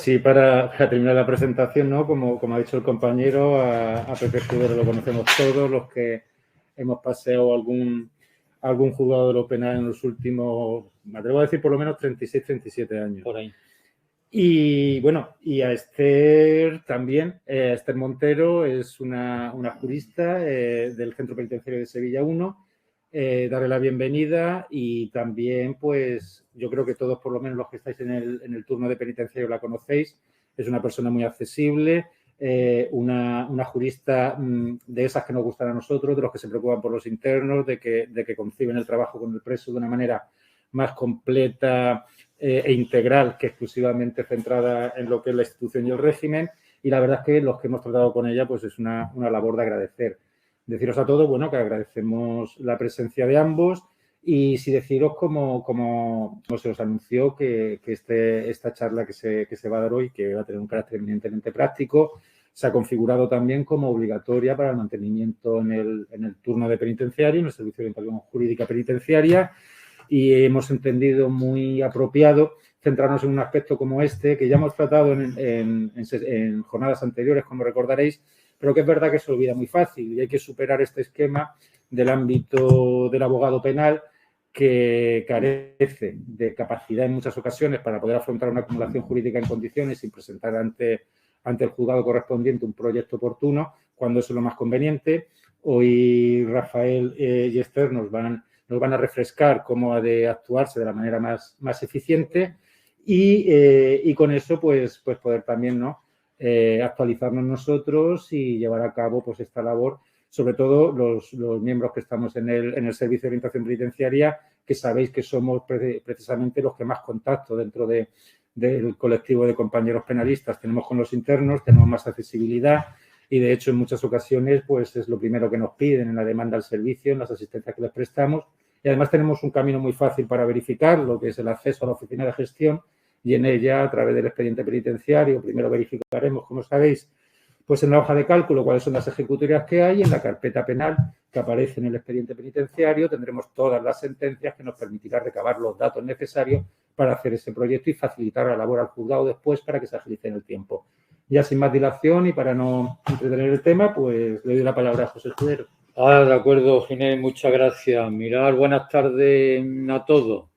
así para terminar la presentación, ¿no? Como ha dicho el compañero, a Pepe Escudero lo conocemos todos, los que hemos paseado algún juzgado de lo penal en los últimos, me atrevo a decir, por lo menos 36, 37 años. Por ahí. Y bueno, y a Esther también. Esther Montero es una jurista del Centro Penitenciario de Sevilla 1. Darle la bienvenida y también, pues, yo creo que todos, por lo menos los que estáis en el turno de penitenciario, la conocéis. Es una persona muy accesible, una jurista de esas que nos gustan a nosotros, de los que se preocupan por los internos, de que conciben el trabajo con el preso de una manera más completa e integral que exclusivamente centrada en lo que es la institución y el régimen. Y la verdad es que los que hemos tratado con ella, pues es una labor de agradecer. Deciros a todos, bueno, que agradecemos la presencia de ambos y sí deciros como se os anunció que esta charla que se va a dar hoy, que va a tener un carácter eminentemente práctico, se ha configurado también como obligatoria para el mantenimiento en el turno de penitenciario, en el Servicio de Orientación Jurídica Penitenciaria, y hemos entendido muy apropiado centrarnos en un aspecto como este, que ya hemos tratado en jornadas anteriores, como recordaréis, pero que es verdad que se olvida muy fácil y hay que superar este esquema del ámbito del abogado penal que carece de capacidad en muchas ocasiones para poder afrontar una acumulación jurídica en condiciones y presentar ante el juzgado correspondiente un proyecto oportuno cuando eso es lo más conveniente. Hoy Rafael y Esther nos van a refrescar cómo ha de actuarse de la manera más eficiente y con eso pues poder también, ¿no?, actualizarnos nosotros y llevar a cabo pues esta labor, sobre todo los miembros que estamos en el Servicio de Orientación Penitenciaria, que sabéis que somos precisamente los que más contacto dentro del colectivo de compañeros penalistas tenemos con los internos, tenemos más accesibilidad y de hecho en muchas ocasiones pues es lo primero que nos piden en la demanda al servicio, en las asistencias que les prestamos, y además tenemos un camino muy fácil para verificar lo que es el acceso a la oficina de gestión. Y en ella, a través del expediente penitenciario, primero verificaremos, como sabéis, pues en la hoja de cálculo cuáles son las ejecutorias que hay, en la carpeta penal que aparece en el expediente penitenciario tendremos todas las sentencias que nos permitirá recabar los datos necesarios para hacer ese proyecto y facilitar la labor al juzgado después para que se agilice en el tiempo. Ya sin más dilación y para no entretener el tema, pues le doy la palabra a José Escudero. De acuerdo, Ginés, muchas gracias. Mirad, buenas tardes a todos.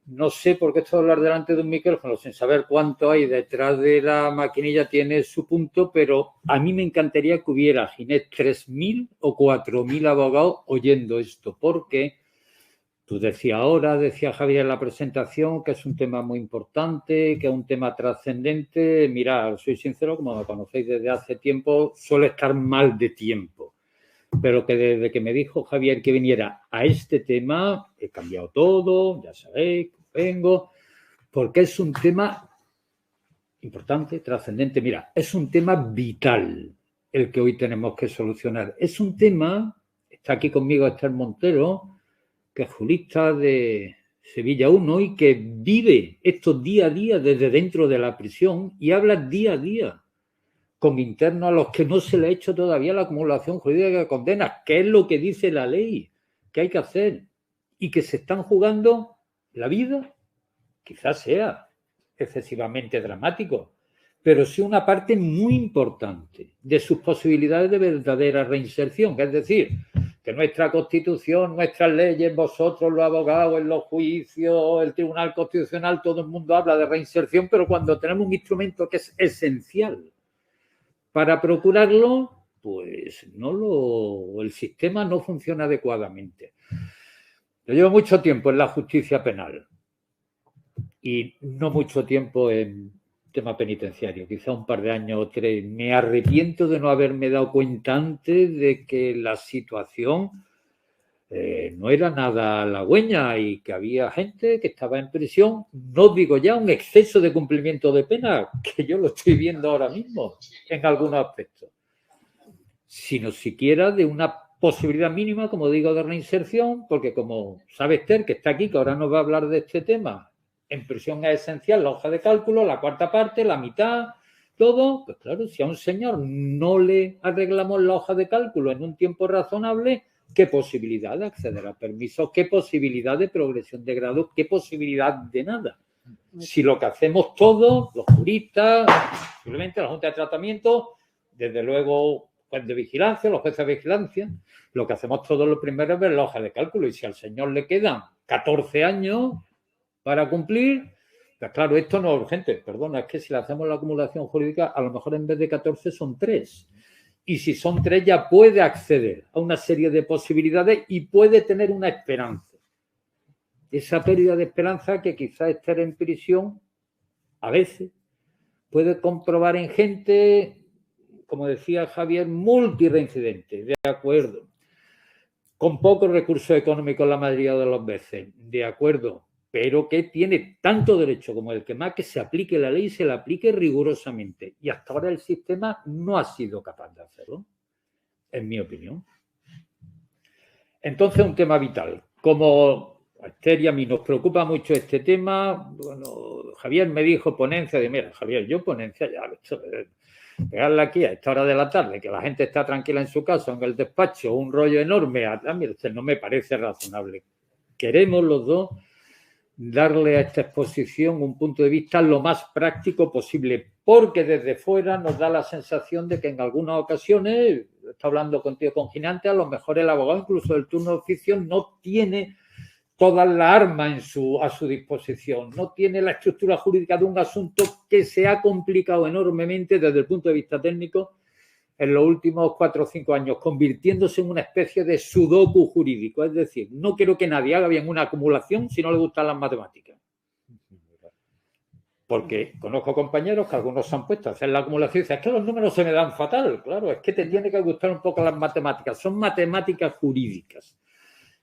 No sé por qué esto de hablar delante de un micrófono sin saber cuánto hay detrás de la maquinilla tiene su punto, pero a mí me encantaría que hubiera, Ginés, 3.000 o 4.000 abogados oyendo esto, porque tú decía Javier en la presentación, que es un tema muy importante, que es un tema trascendente. Mirad, soy sincero, como me conocéis desde hace tiempo, suele estar mal de tiempo. Pero que desde que me dijo Javier que viniera a este tema, he cambiado todo, ya sabéis, vengo, porque es un tema importante, trascendente. Mira, es un tema vital el que hoy tenemos que solucionar. Es un tema, está aquí conmigo Esther Montero, que es jurista de Sevilla 1 y que vive esto día a día desde dentro de la prisión y habla día a día con internos a los que no se le ha hecho todavía la acumulación jurídica de condenas, que es lo que dice la ley que hay que hacer, y que se están jugando la vida, quizás sea excesivamente dramático, pero sí una parte muy importante de sus posibilidades de verdadera reinserción, es decir, que nuestra Constitución, nuestras leyes, vosotros los abogados, en los juicios, el Tribunal Constitucional, todo el mundo habla de reinserción, pero cuando tenemos un instrumento que es esencial para procurarlo, pues el sistema no funciona adecuadamente. Yo llevo mucho tiempo en la justicia penal y no mucho tiempo en tema penitenciario, quizá un par de años o 3. Me arrepiento de no haberme dado cuenta antes de que la situación no era nada halagüeña y que había gente que estaba en prisión, no digo ya un exceso de cumplimiento de pena, que yo lo estoy viendo ahora mismo en algunos aspectos, sino siquiera de una posibilidad mínima, como digo, de reinserción, porque como sabe Esther, que está aquí, que ahora nos va a hablar de este tema, en prisión es esencial la hoja de cálculo, la cuarta parte, la mitad, todo. Pues claro, si a un señor no le arreglamos la hoja de cálculo en un tiempo razonable, ¿qué posibilidad de acceder a permisos? ¿Qué posibilidad de progresión de grado? ¿Qué posibilidad de nada? Si lo que hacemos todos, los juristas, simplemente la Junta de Tratamiento, desde luego juez de vigilancia, los jueces de vigilancia, lo que hacemos todos lo primero es ver la hoja de cálculo y si al señor le quedan 14 años para cumplir, pues claro, esto no es urgente, perdona, es que si le hacemos la acumulación jurídica, a lo mejor en vez de 14 son 3. Y si son 3 ya puede acceder a una serie de posibilidades y puede tener una esperanza. Esa pérdida de esperanza que quizás estar en prisión, a veces, puede comprobar en gente, como decía Javier, multireincidente, de acuerdo. Con pocos recursos económicos la mayoría de las veces, de acuerdo, pero que tiene tanto derecho como el que más, que se aplique la ley y se la aplique rigurosamente. Y hasta ahora el sistema no ha sido capaz de hacerlo, en mi opinión. Entonces, un tema vital. Como a Esther y a mí nos preocupa mucho este tema, bueno, Javier me dijo ponencia, de mira, Javier, yo ponencia ya, pegarla aquí a esta hora de la tarde, que la gente está tranquila en su casa, en el despacho, un rollo enorme, mira, no me parece razonable. Queremos los dos darle a esta exposición un punto de vista lo más práctico posible, porque desde fuera nos da la sensación de que en algunas ocasiones, está hablando contigo con Ginante, a lo mejor el abogado incluso del turno de oficio no tiene todas las armas a su disposición, no tiene la estructura jurídica de un asunto que se ha complicado enormemente desde el punto de vista técnico en los últimos 4 o 5 años, convirtiéndose en una especie de sudoku jurídico. Es decir, no quiero que nadie haga bien una acumulación si no le gustan las matemáticas. Porque conozco compañeros que algunos se han puesto a hacer la acumulación y dicen, es que los números se me dan fatal. Claro, es que te tiene que gustar un poco las matemáticas. Son matemáticas jurídicas.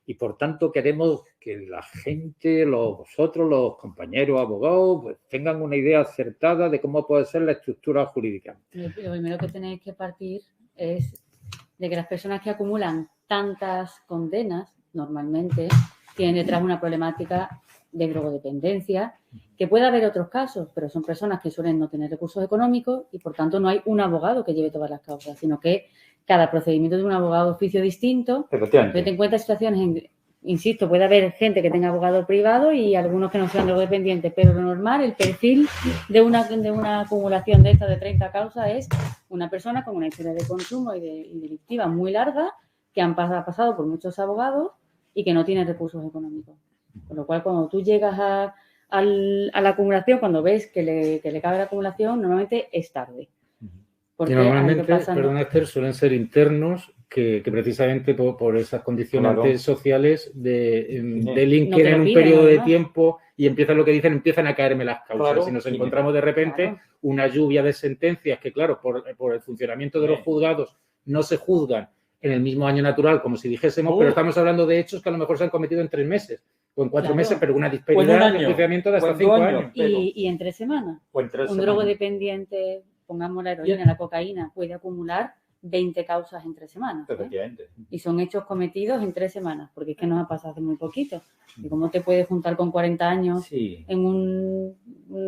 Y por tanto queremos que la gente, vosotros, los compañeros abogados, pues, tengan una idea acertada de cómo puede ser la estructura jurídica. Lo primero que tenéis que partir es de que las personas que acumulan tantas condenas normalmente tienen detrás una problemática de drogodependencia, que puede haber otros casos, pero son personas que suelen no tener recursos económicos y por tanto no hay un abogado que lleve todas las causas, sino que cada procedimiento de un abogado de oficio distinto. Ten en cuenta situaciones, insisto, puede haber gente que tenga abogado privado y algunos que no sean drogodependientes, pero lo normal, el perfil de una acumulación de estas de 30 causas es una persona con una historia de consumo y delictiva muy larga que han pasado por muchos abogados y que no tienen recursos económicos. Con lo cual, cuando tú llegas a la acumulación, cuando ves que le cabe la acumulación, normalmente es tarde. Y normalmente, perdón Esther, suelen ser internos que precisamente por esas condicionantes sociales delinquen en un periodo de tiempo y empiezan lo que dicen, empiezan a caerme las causas. Claro, y nos encontramos de repente una lluvia de sentencias que, claro, por el funcionamiento de los juzgados no se juzgan en el mismo año natural, como si dijésemos, pero estamos hablando de hechos que a lo mejor se han cometido en 3 meses o en 4 meses, pero una disparidad de enjuiciamiento de hasta 5 años. Y en 3 semanas. Un drogodependiente, pongamos la heroína, la cocaína, puede acumular 20 causas en 3 semanas. Efectivamente. Y son hechos cometidos en 3 semanas, porque es que nos ha pasado hace muy poquito. ¿Y cómo te puedes juntar con 40 años en un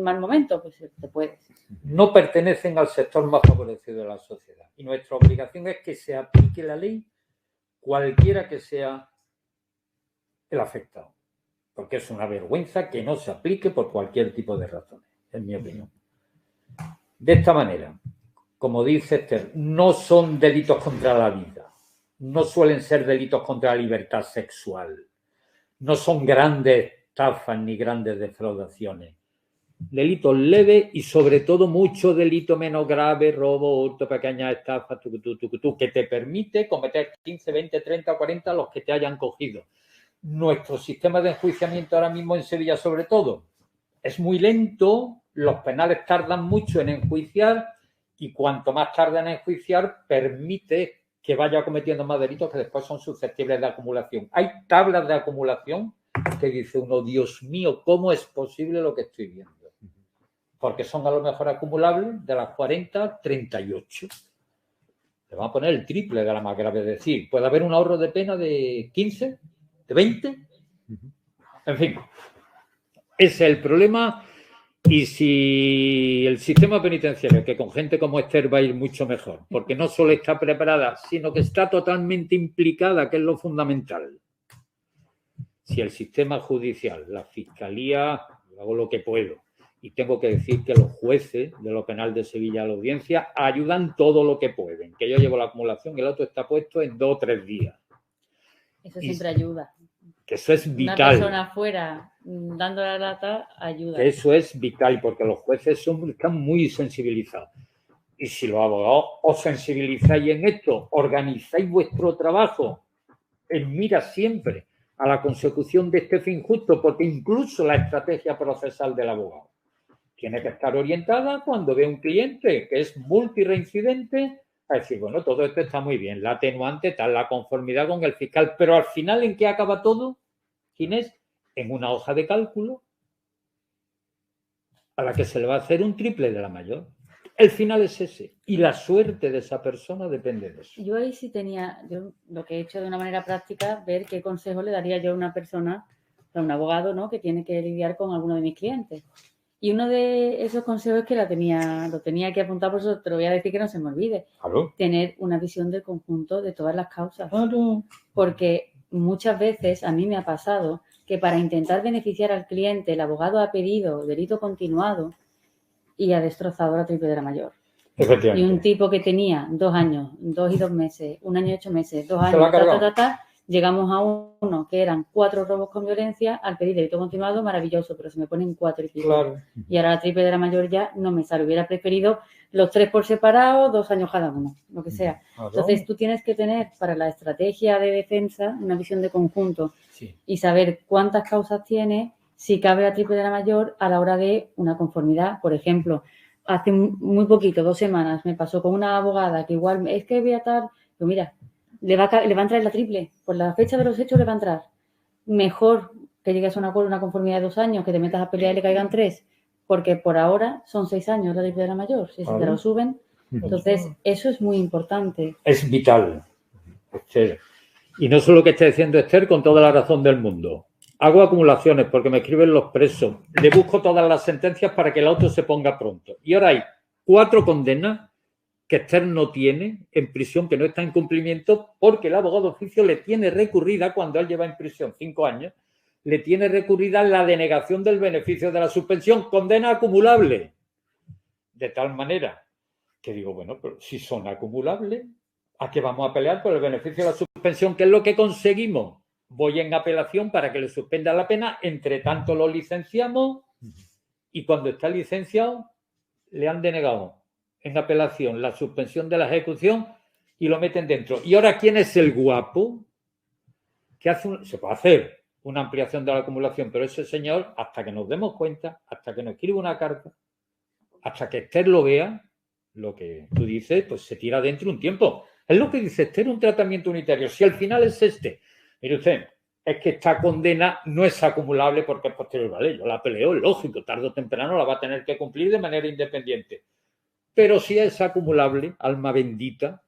mal momento? Pues te puedes. No pertenecen al sector más favorecido de la sociedad. Y nuestra obligación es que se aplique la ley cualquiera que sea el afectado. Porque es una vergüenza que no se aplique por cualquier tipo de razones, en mi opinión. De esta manera, como dice Esther, no son delitos contra la vida, no suelen ser delitos contra la libertad sexual, no son grandes estafas ni grandes defraudaciones. Delitos leves y sobre todo mucho delito menos grave, robo, hurto, pequeñas estafas, que te permite cometer 15, 20, 30, 40 los que te hayan cogido. Nuestro sistema de enjuiciamiento ahora mismo en Sevilla sobre todo es muy lento, los penales tardan mucho en enjuiciar y cuanto más tarda en enjuiciar permite que vaya cometiendo más delitos que después son susceptibles de acumulación. Hay tablas de acumulación que dice uno, Dios mío, ¿cómo es posible lo que estoy viendo? Porque son a lo mejor acumulables de las 40, 38. Le van a poner el triple de la más grave, es decir, puede haber un ahorro de pena de 15, de 20. En fin, ese es el problema. Y si el sistema penitenciario, que con gente como Esther va a ir mucho mejor, porque no solo está preparada, sino que está totalmente implicada, que es lo fundamental. Si el sistema judicial, la fiscalía, hago lo que puedo, Y tengo que decir que los jueces de lo penal de Sevilla a la audiencia ayudan todo lo que pueden. Que yo llevo la acumulación y el auto está puesto en 2 o 3 días. Eso siempre ayuda. Que eso es vital. Una persona afuera dando la lata ayuda. Que eso es vital porque los jueces están muy sensibilizados. Y si los abogados os sensibilizáis en esto, organizáis vuestro trabajo en mira siempre a la consecución de este fin justo, porque incluso la estrategia procesal del abogado tiene que estar orientada cuando ve un cliente que es multireincidente a decir, bueno, todo esto está muy bien, la atenuante tal, la conformidad con el fiscal, pero al final, ¿en qué acaba todo? Ginés, en una hoja de cálculo a la que se le va a hacer un triple de la mayor. El final es ese. Y la suerte de esa persona depende de eso. Yo ahí sí tenía, yo lo que he hecho de una manera práctica, ver qué consejo le daría yo a una persona, a un abogado, ¿no?, que tiene que lidiar con alguno de mis clientes. Y uno de esos consejos es que lo tenía que apuntar, por eso te lo voy a decir que no se me olvide. ¿Claro? Tener una visión del conjunto de todas las causas. Claro. Porque muchas veces a mí me ha pasado que para intentar beneficiar al cliente, el abogado ha pedido delito continuado y ha destrozado la triple de la mayor. Y un tipo que tenía 2 años, 2 y 2 meses, 1 año y 8 meses, 2 años, llegamos a uno que eran 4 robos con violencia, al pedir delito continuado, maravilloso, pero se me ponen 4 y pico. Claro. Y ahora la triple de la mayor ya no me sale. Hubiera preferido los 3 por separado, 2 años cada uno, lo que sea. Claro. Entonces tú tienes que tener para la estrategia de defensa una visión de conjunto, Sí. Y saber cuántas causas tiene, si cabe la triple de la mayor a la hora de una conformidad. Por ejemplo, hace muy poquito, 2 semanas, me pasó con una abogada que igual es que voy a estar, pues mira, le va a entrar la triple, por la fecha de los hechos le va a entrar. Mejor que llegues a un acuerdo, una conformidad de 2 años, que te metas a pelear y le caigan 3, porque por ahora son 6 años la triple de la mayor, si te lo suben. Entonces, eso es muy importante. Es vital, Esther. Y no solo que esté diciendo Esther con toda la razón del mundo. Hago acumulaciones porque me escriben los presos. Le busco todas las sentencias para que el auto se ponga pronto. Y ahora hay 4 condenas que Esther no tiene en prisión, que no está en cumplimiento, porque el abogado de oficio le tiene recurrida, cuando él lleva en prisión 5 años, le tiene recurrida la denegación del beneficio de la suspensión, condena acumulable. De tal manera que digo, bueno, pero si son acumulables, ¿a qué vamos a pelear por el beneficio de la suspensión? ¿Qué es lo que conseguimos? Voy en apelación para que le suspenda la pena, entre tanto lo licenciamos y cuando está licenciado le han denegado en apelación la suspensión de la ejecución y lo meten dentro. ¿Y ahora quién es el guapo? Que se puede hacer una ampliación de la acumulación, pero ese señor, hasta que nos demos cuenta, hasta que nos escriba una carta, hasta que Esther lo vea, lo que tú dices, pues se tira dentro un tiempo. Es lo que dice Esther, un tratamiento unitario. Si al final es este, mire usted, es que esta condena no es acumulable porque es posterior, ¿vale? Yo la peleo, es lógico, tarde o temprano la va a tener que cumplir de manera independiente. Pero si es acumulable, alma bendita,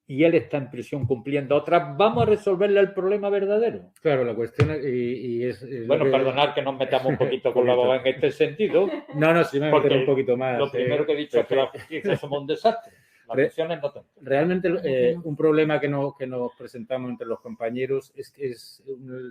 y él está en prisión cumpliendo otras, vamos a resolverle el problema verdadero. Claro, la cuestión es bueno, perdonar que nos metamos un poquito con la abogada en este sentido. No, sí me meteré un poquito más. Lo primero que he dicho es que la justicia somos un desastre. Las decisiones no tanto. Realmente un problema que nos presentamos entre los compañeros es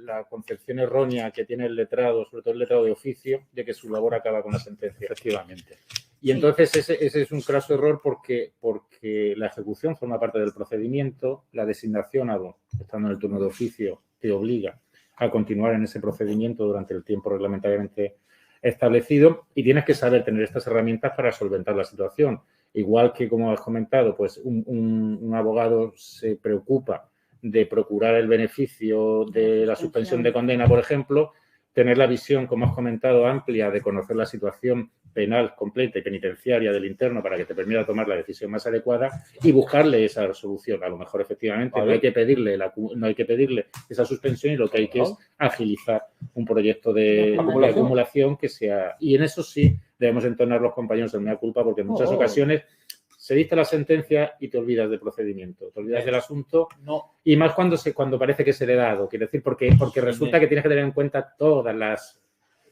la concepción errónea que tiene el letrado, sobre todo el letrado de oficio, de que su labor acaba con la sentencia. Efectivamente. Y entonces ese es un craso error porque la ejecución forma parte del procedimiento, la designación, estando en el turno de oficio, te obliga a continuar en ese procedimiento durante el tiempo reglamentariamente establecido y tienes que saber tener estas herramientas para solventar la situación. Igual que, como has comentado, pues un abogado se preocupa de procurar el beneficio de la suspensión de condena, por ejemplo, tener la visión, como has comentado, amplia de conocer la situación penal completa y penitenciaria del interno para que te permita tomar la decisión más adecuada y buscarle esa solución. A lo mejor, efectivamente, no hay que pedirle esa suspensión y lo que hay que es agilizar un proyecto de acumulación que sea... Y en eso sí debemos entonar los compañeros en mea culpa porque en muchas ocasiones se dicta la sentencia y te olvidas del procedimiento, te olvidas del asunto. No. Y más cuando parece que se le ha dado. Quiero decir, porque resulta que tienes que tener en cuenta todas las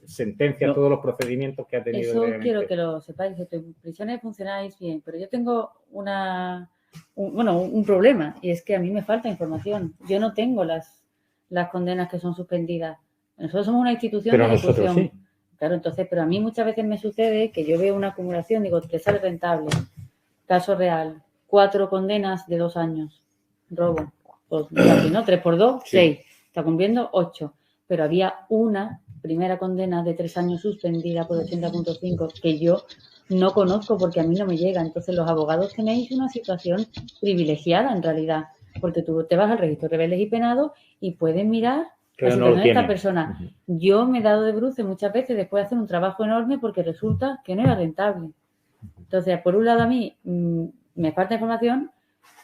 sentencias, todos los procedimientos que ha tenido. Eso quiero que lo sepáis, que en prisiones funcionáis bien, pero yo tengo un problema y es que a mí me falta información. Yo no tengo las condenas que son suspendidas. Nosotros somos una institución de ejecución. Sí. Claro, entonces, pero a mí muchas veces me sucede que yo veo una acumulación, digo, te sale rentable. Caso real, 4 condenas de 2 años. Robo. Pues casi, ¿no? 3 por 2, 6. Está cumpliendo 8. Pero había una primera condena de 3 años suspendida por 80.5 que yo no conozco porque a mí no me llega. Entonces, los abogados tenéis una situación privilegiada en realidad, porque tú te vas al registro de rebeldes y penados y puedes mirar la situación de esta persona. Yo me he dado de bruces muchas veces después de hacer un trabajo enorme porque resulta que no era rentable. Entonces, por un lado a mí me falta información,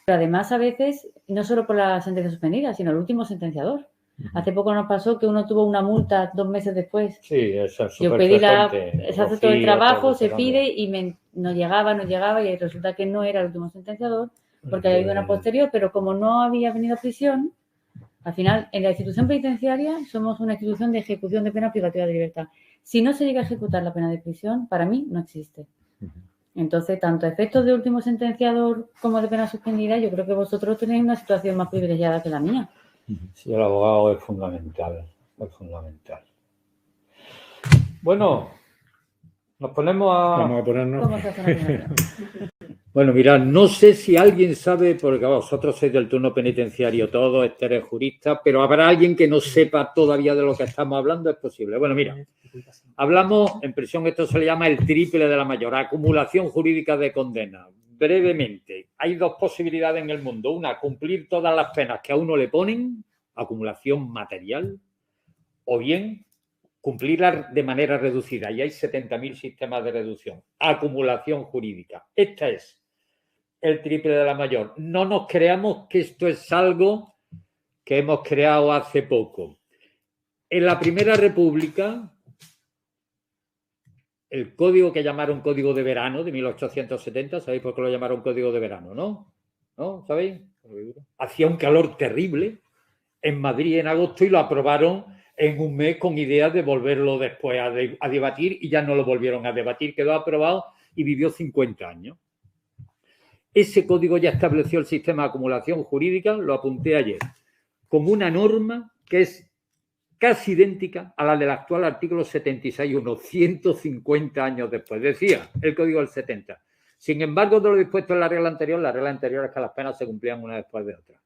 pero además a veces, no solo por la sentencia suspendida, sino el último sentenciador. Hace poco nos pasó que uno tuvo una multa 2 meses después. Sí, eso es Yo pedí se hace todo el trabajo, se pide y no llegaba y resulta que no era el último sentenciador porque había habido una posterior, pero como no había venido a prisión, al final en la institución penitenciaria somos una institución de ejecución de pena privativa de libertad. Si no se llega a ejecutar la pena de prisión, para mí no existe. Entonces, tanto a efectos de último sentenciador como de pena suspendida, yo creo que vosotros tenéis una situación más privilegiada que la mía. Sí, el abogado es fundamental, es fundamental. Bueno, nos ponemos a... Vamos a ponernos... ¿Cómo se hace una primera? Bueno, mirad, no sé si alguien sabe, porque vosotros sois del turno penitenciario todo, Esther es jurista, pero habrá alguien que no sepa todavía de lo que estamos hablando, es posible. Bueno, mira, hablamos, en prisión esto se le llama el triple de la mayor, acumulación jurídica de condena. Brevemente, hay 2 posibilidades en el mundo. Una, cumplir todas las penas que a uno le ponen, acumulación material, o bien cumplirlas de manera reducida. Y hay 70.000 sistemas de reducción. Acumulación jurídica. Esta es el triple de la mayor. No nos creamos que esto es algo que hemos creado hace poco. En la Primera República, el código que llamaron Código de Verano de 1870, ¿sabéis por qué lo llamaron Código de Verano? ¿No? ¿Sabéis? Hacía un calor terrible en Madrid en agosto y lo aprobaron en un mes con ideas de volverlo después a debatir y ya no lo volvieron a debatir. Quedó aprobado y vivió 50 años. Ese código ya estableció el sistema de acumulación jurídica, lo apunté ayer, como una norma que es casi idéntica a la del actual artículo 76.1, 150 años después. Decía el código del 70. Sin embargo, de lo dispuesto en la regla anterior es que las penas se cumplían una después de otra.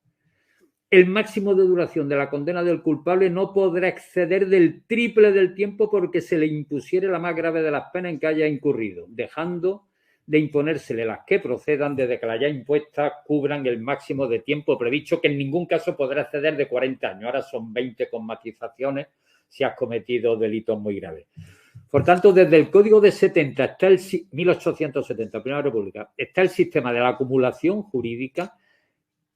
El máximo de duración de la condena del culpable no podrá exceder del triple del tiempo porque se le impusiere la más grave de las penas en que haya incurrido, dejando de imponérsele las que procedan desde que las ya impuestas cubran el máximo de tiempo previsto, que en ningún caso podrá exceder de 40 años. Ahora son 20 con matizaciones si has cometido delitos muy graves. Por tanto, desde el Código de 70 hasta el 1870, Primera República, está el sistema de la acumulación jurídica.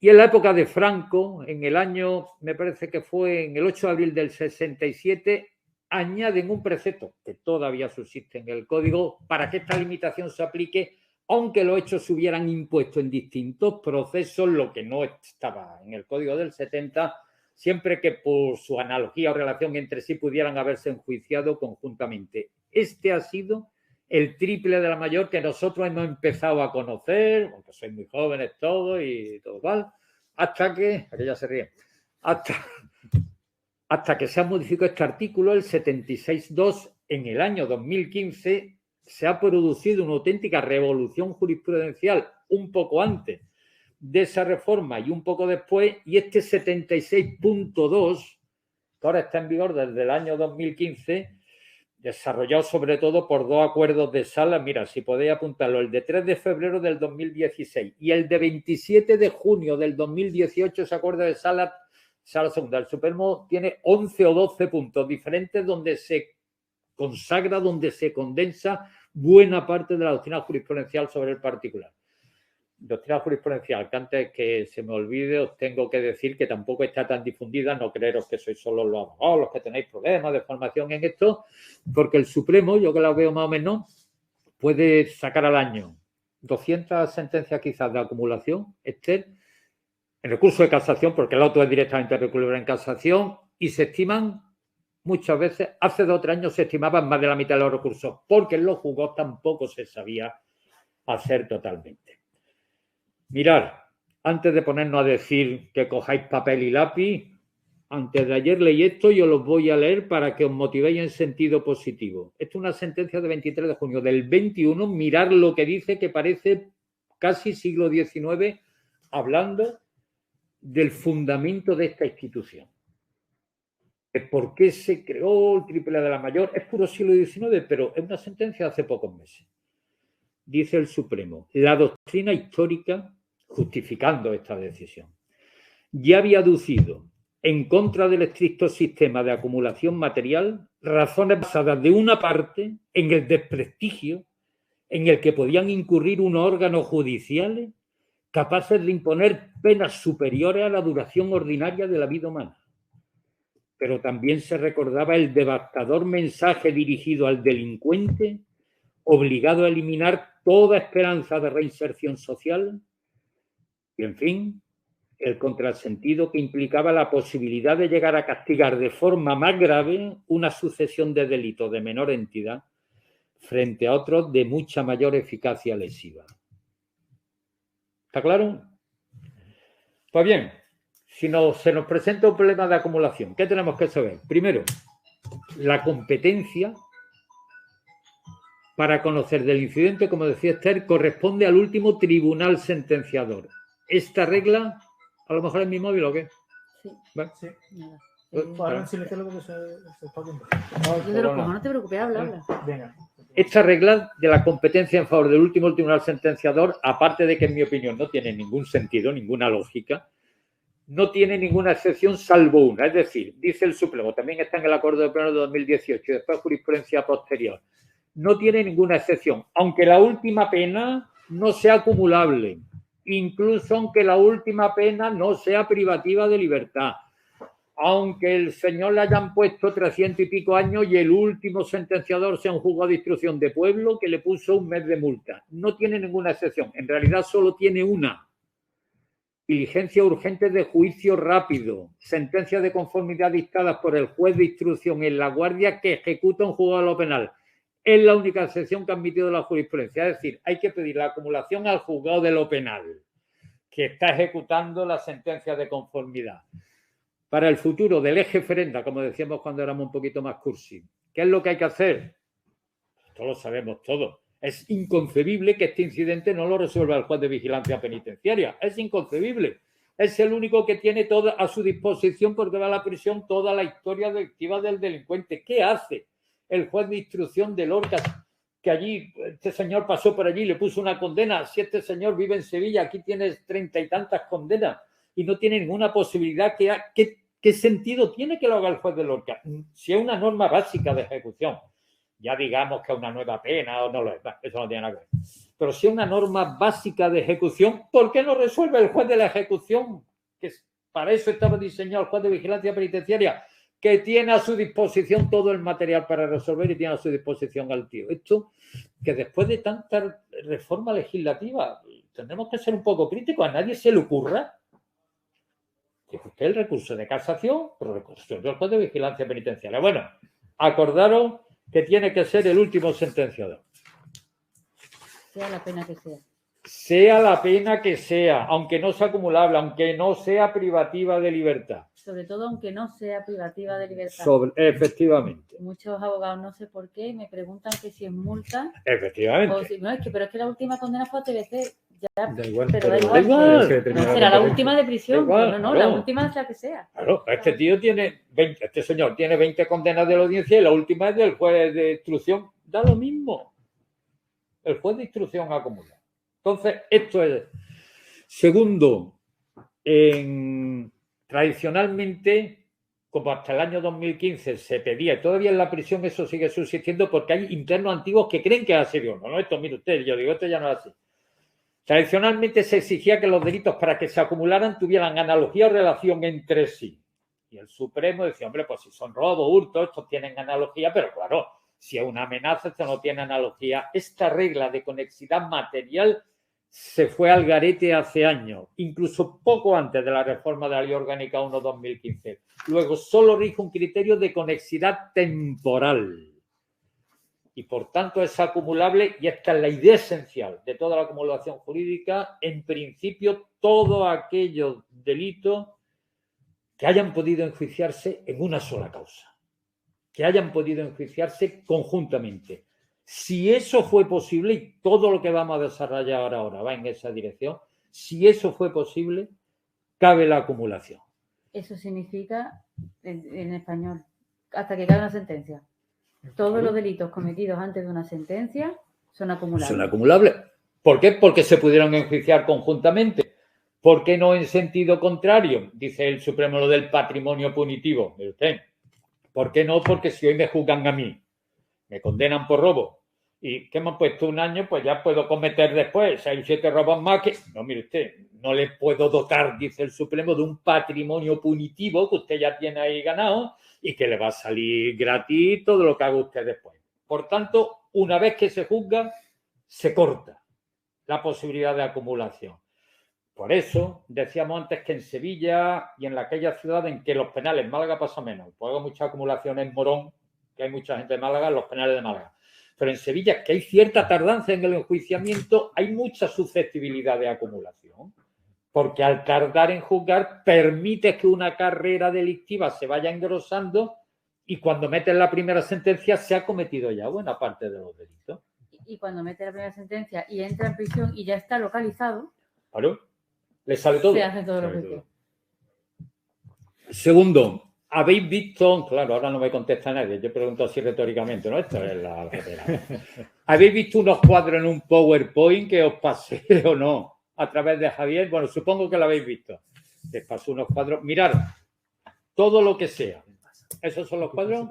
Y en la época de Franco, en el año, me parece que fue en el 8 de abril del 67, añaden un precepto que todavía subsiste en el código para que esta limitación se aplique, aunque los hechos se hubieran impuesto en distintos procesos, lo que no estaba en el código del 70, siempre que por su analogía o relación entre sí pudieran haberse enjuiciado conjuntamente. Este ha sido el triple de la mayor que nosotros hemos empezado a conocer, aunque sois muy jóvenes todos y todo mal, hasta que, aquella se ríe, hasta que se ha modificado este artículo, el 76.2, en el año 2015, se ha producido una auténtica revolución jurisprudencial un poco antes de esa reforma y un poco después, y este 76.2, que ahora está en vigor desde el año 2015, desarrollado sobre todo por 2 acuerdos de sala. Mira, si podéis apuntarlo, el de 3 de febrero del 2016 y el de 27 de junio del 2018, ese acuerdo de sala segunda. El Supremo tiene 11 o 12 puntos diferentes donde se consagra, donde se condensa buena parte de la doctrina jurisprudencial sobre el particular. Doctrina jurisprudencial, que antes que se me olvide os tengo que decir que tampoco está tan difundida, no creeros que sois solo los abogados los que tenéis problemas de formación en esto, porque el Supremo, yo que la veo más o menos, puede sacar al año 200 sentencias quizás de acumulación, en recurso de casación, porque el auto es directamente recurrible en casación, y se estiman muchas veces, hace 2 o 3 años se estimaban más de la mitad de los recursos, porque en los juzgados tampoco se sabía hacer totalmente. Mirad, antes de ponernos a decir que cojáis papel y lápiz, Antes de ayer leí esto y os lo voy a leer para que os motivéis en sentido positivo. Esto es una sentencia de 23 de junio del 21. Mirad lo que dice, que parece casi siglo XIX, hablando del fundamento de esta institución. ¿Por qué se creó el Triple de la Mayor? Es puro siglo XIX, pero es una sentencia de hace pocos meses. Dice el Supremo: la doctrina histórica, justificando esta decisión, ya había aducido en contra del estricto sistema de acumulación material razones basadas de una parte en el desprestigio en el que podían incurrir unos órganos judiciales capaces de imponer penas superiores a la duración ordinaria de la vida humana. Pero también se recordaba el devastador mensaje dirigido al delincuente, obligado a eliminar toda esperanza de reinserción social, y, en fin, el contrasentido que implicaba la posibilidad de llegar a castigar de forma más grave una sucesión de delitos de menor entidad frente a otros de mucha mayor eficacia lesiva. ¿Está claro? Pues bien, si se nos presenta un problema de acumulación, ¿qué tenemos que saber? Primero, la competencia para conocer del incidente, como decía Esther, corresponde al último tribunal sentenciador. Esta regla, a lo mejor es mi móvil o qué. Sí. ¿Vale? Sí. Nada. Ahora silenciarlo porque se está viendo. No te preocupes, habla. Venga. Esta regla de la competencia en favor del último tribunal sentenciador, aparte de que en mi opinión no tiene ningún sentido, ninguna lógica, no tiene ninguna excepción salvo una. Es decir, dice el Supremo, también está en el Acuerdo de Pleno de 2018 y después jurisprudencia posterior, no tiene ninguna excepción, aunque la última pena no sea acumulable, incluso aunque la última pena no sea privativa de libertad, aunque el señor le hayan puesto 300 y pico años y el último sentenciador sea un juzgado de instrucción de pueblo que le puso 1 mes de multa. No tiene ninguna excepción. En realidad solo tiene una. Diligencia urgente de juicio rápido. Sentencia de conformidad dictadas por el juez de instrucción en la guardia que ejecuta un juzgado de lo penal. Es la única excepción que ha admitido la jurisprudencia. Es decir, hay que pedir la acumulación al juzgado de lo penal, que está ejecutando la sentencia de conformidad. Para el futuro del eje ferenda, como decíamos cuando éramos un poquito más cursi, ¿qué es lo que hay que hacer? Esto lo sabemos todos. Es inconcebible que este incidente no lo resuelva el juez de vigilancia penitenciaria. Es inconcebible. Es el único que tiene todo a su disposición, porque va a la prisión, toda la historia delictiva del delincuente. ¿Qué hace el juez de instrucción de Lorca? Que allí, este señor pasó por allí, le puso una condena. Si este señor vive en Sevilla, aquí tienes 30 y tantas condenas y no tiene ninguna posibilidad. ¿Qué sentido tiene que lo haga el juez de Lorca? Si es una norma básica de ejecución, ya digamos que es una nueva pena o no lo es, eso no tiene nada que ver. Pero si es una norma básica de ejecución, ¿por qué no resuelve el juez de la ejecución? Que para eso estaba diseñado el juez de vigilancia penitenciaria, que tiene a su disposición todo el material para resolver y tiene a su disposición al tío. Esto, que después de tanta reforma legislativa, tendremos que ser un poco críticos. A nadie se le ocurra que usted el recurso de casación, pero recurso del juez de vigilancia penitenciaria. Bueno, acordaron que tiene que ser el último sentenciador. Sea la pena que sea. Sea la pena que sea, aunque no sea acumulable, aunque no sea privativa de libertad. Sobre todo aunque no sea privativa de libertad. Efectivamente. Muchos abogados, no sé por qué, me preguntan que si es multa. Efectivamente. O si, no, pero es que la última condena fue a TBC. Ya, Da igual, pero da igual. No, será la última de prisión. Igual, No, claro. la última es la que sea. Claro, este tío tiene 20, este señor tiene 20 condenas de la audiencia y la última es del juez de instrucción. Da lo mismo. El juez de instrucción acumula. Entonces, esto es. Segundo, tradicionalmente, como hasta el año 2015 se pedía, y todavía en la prisión eso sigue subsistiendo porque hay internos antiguos que creen que es así. No, esto, mire usted, yo digo, esto ya no es así. Tradicionalmente se exigía que los delitos para que se acumularan tuvieran analogía o relación entre sí. Y el Supremo decía, hombre, pues si son robos, hurtos, estos tienen analogía, pero claro, si es una amenaza, esto no tiene analogía. Esta regla de conexidad material se fue al garete hace años, incluso poco antes de la reforma de la Ley Orgánica 1/2015. Luego solo rige un criterio de conexidad temporal. Y por tanto es acumulable, y esta es la idea esencial de toda la acumulación jurídica. En principio, todos aquellos delitos que hayan podido enjuiciarse en una sola causa, que hayan podido enjuiciarse conjuntamente. Si eso fue posible, y todo lo que vamos a desarrollar ahora va en esa dirección, si eso fue posible, cabe la acumulación. Eso significa, en español, hasta que caiga una sentencia. Todos los delitos cometidos antes de una sentencia son acumulables. Son acumulables. ¿Por qué? Porque se pudieron enjuiciar conjuntamente. ¿Por qué no en sentido contrario? Dice el Supremo lo del patrimonio punitivo. ¿Ve usted? ¿Por qué no? Porque si hoy me juzgan a mí, me condenan por robo y que me han puesto 1 año, pues ya puedo cometer después 6 o 7 robos más que... No, mire usted, no le puedo dotar, dice el Supremo, de un patrimonio punitivo que usted ya tiene ahí ganado y que le va a salir gratis todo lo que haga usted después. Por tanto, una vez que se juzga, se corta la posibilidad de acumulación. Por eso decíamos antes que en Sevilla y en aquellas ciudades en que los penales, en Málaga pasa menos, pues hay mucha acumulación en Morón, que hay mucha gente de Málaga, en los penales de Málaga. Pero en Sevilla, que hay cierta tardanza en el enjuiciamiento, hay mucha susceptibilidad de acumulación. Porque al tardar en juzgar, permite que una carrera delictiva se vaya engrosando y cuando metes la primera sentencia se ha cometido ya buena parte de los delitos. Y cuando mete la primera sentencia y entra en prisión y ya está localizado, ¿Claro? Le sale todo. se hace todo lo que quiere. Segundo, habéis visto, claro, ahora no me contesta nadie, yo pregunto así retóricamente, ¿no? Esto es la ¿habéis visto unos cuadros en un PowerPoint que os pasé o no? A través de Javier, bueno, supongo que lo habéis visto. Les paso unos cuadros. Mirad, todo lo que sea. ¿Esos son los cuadros?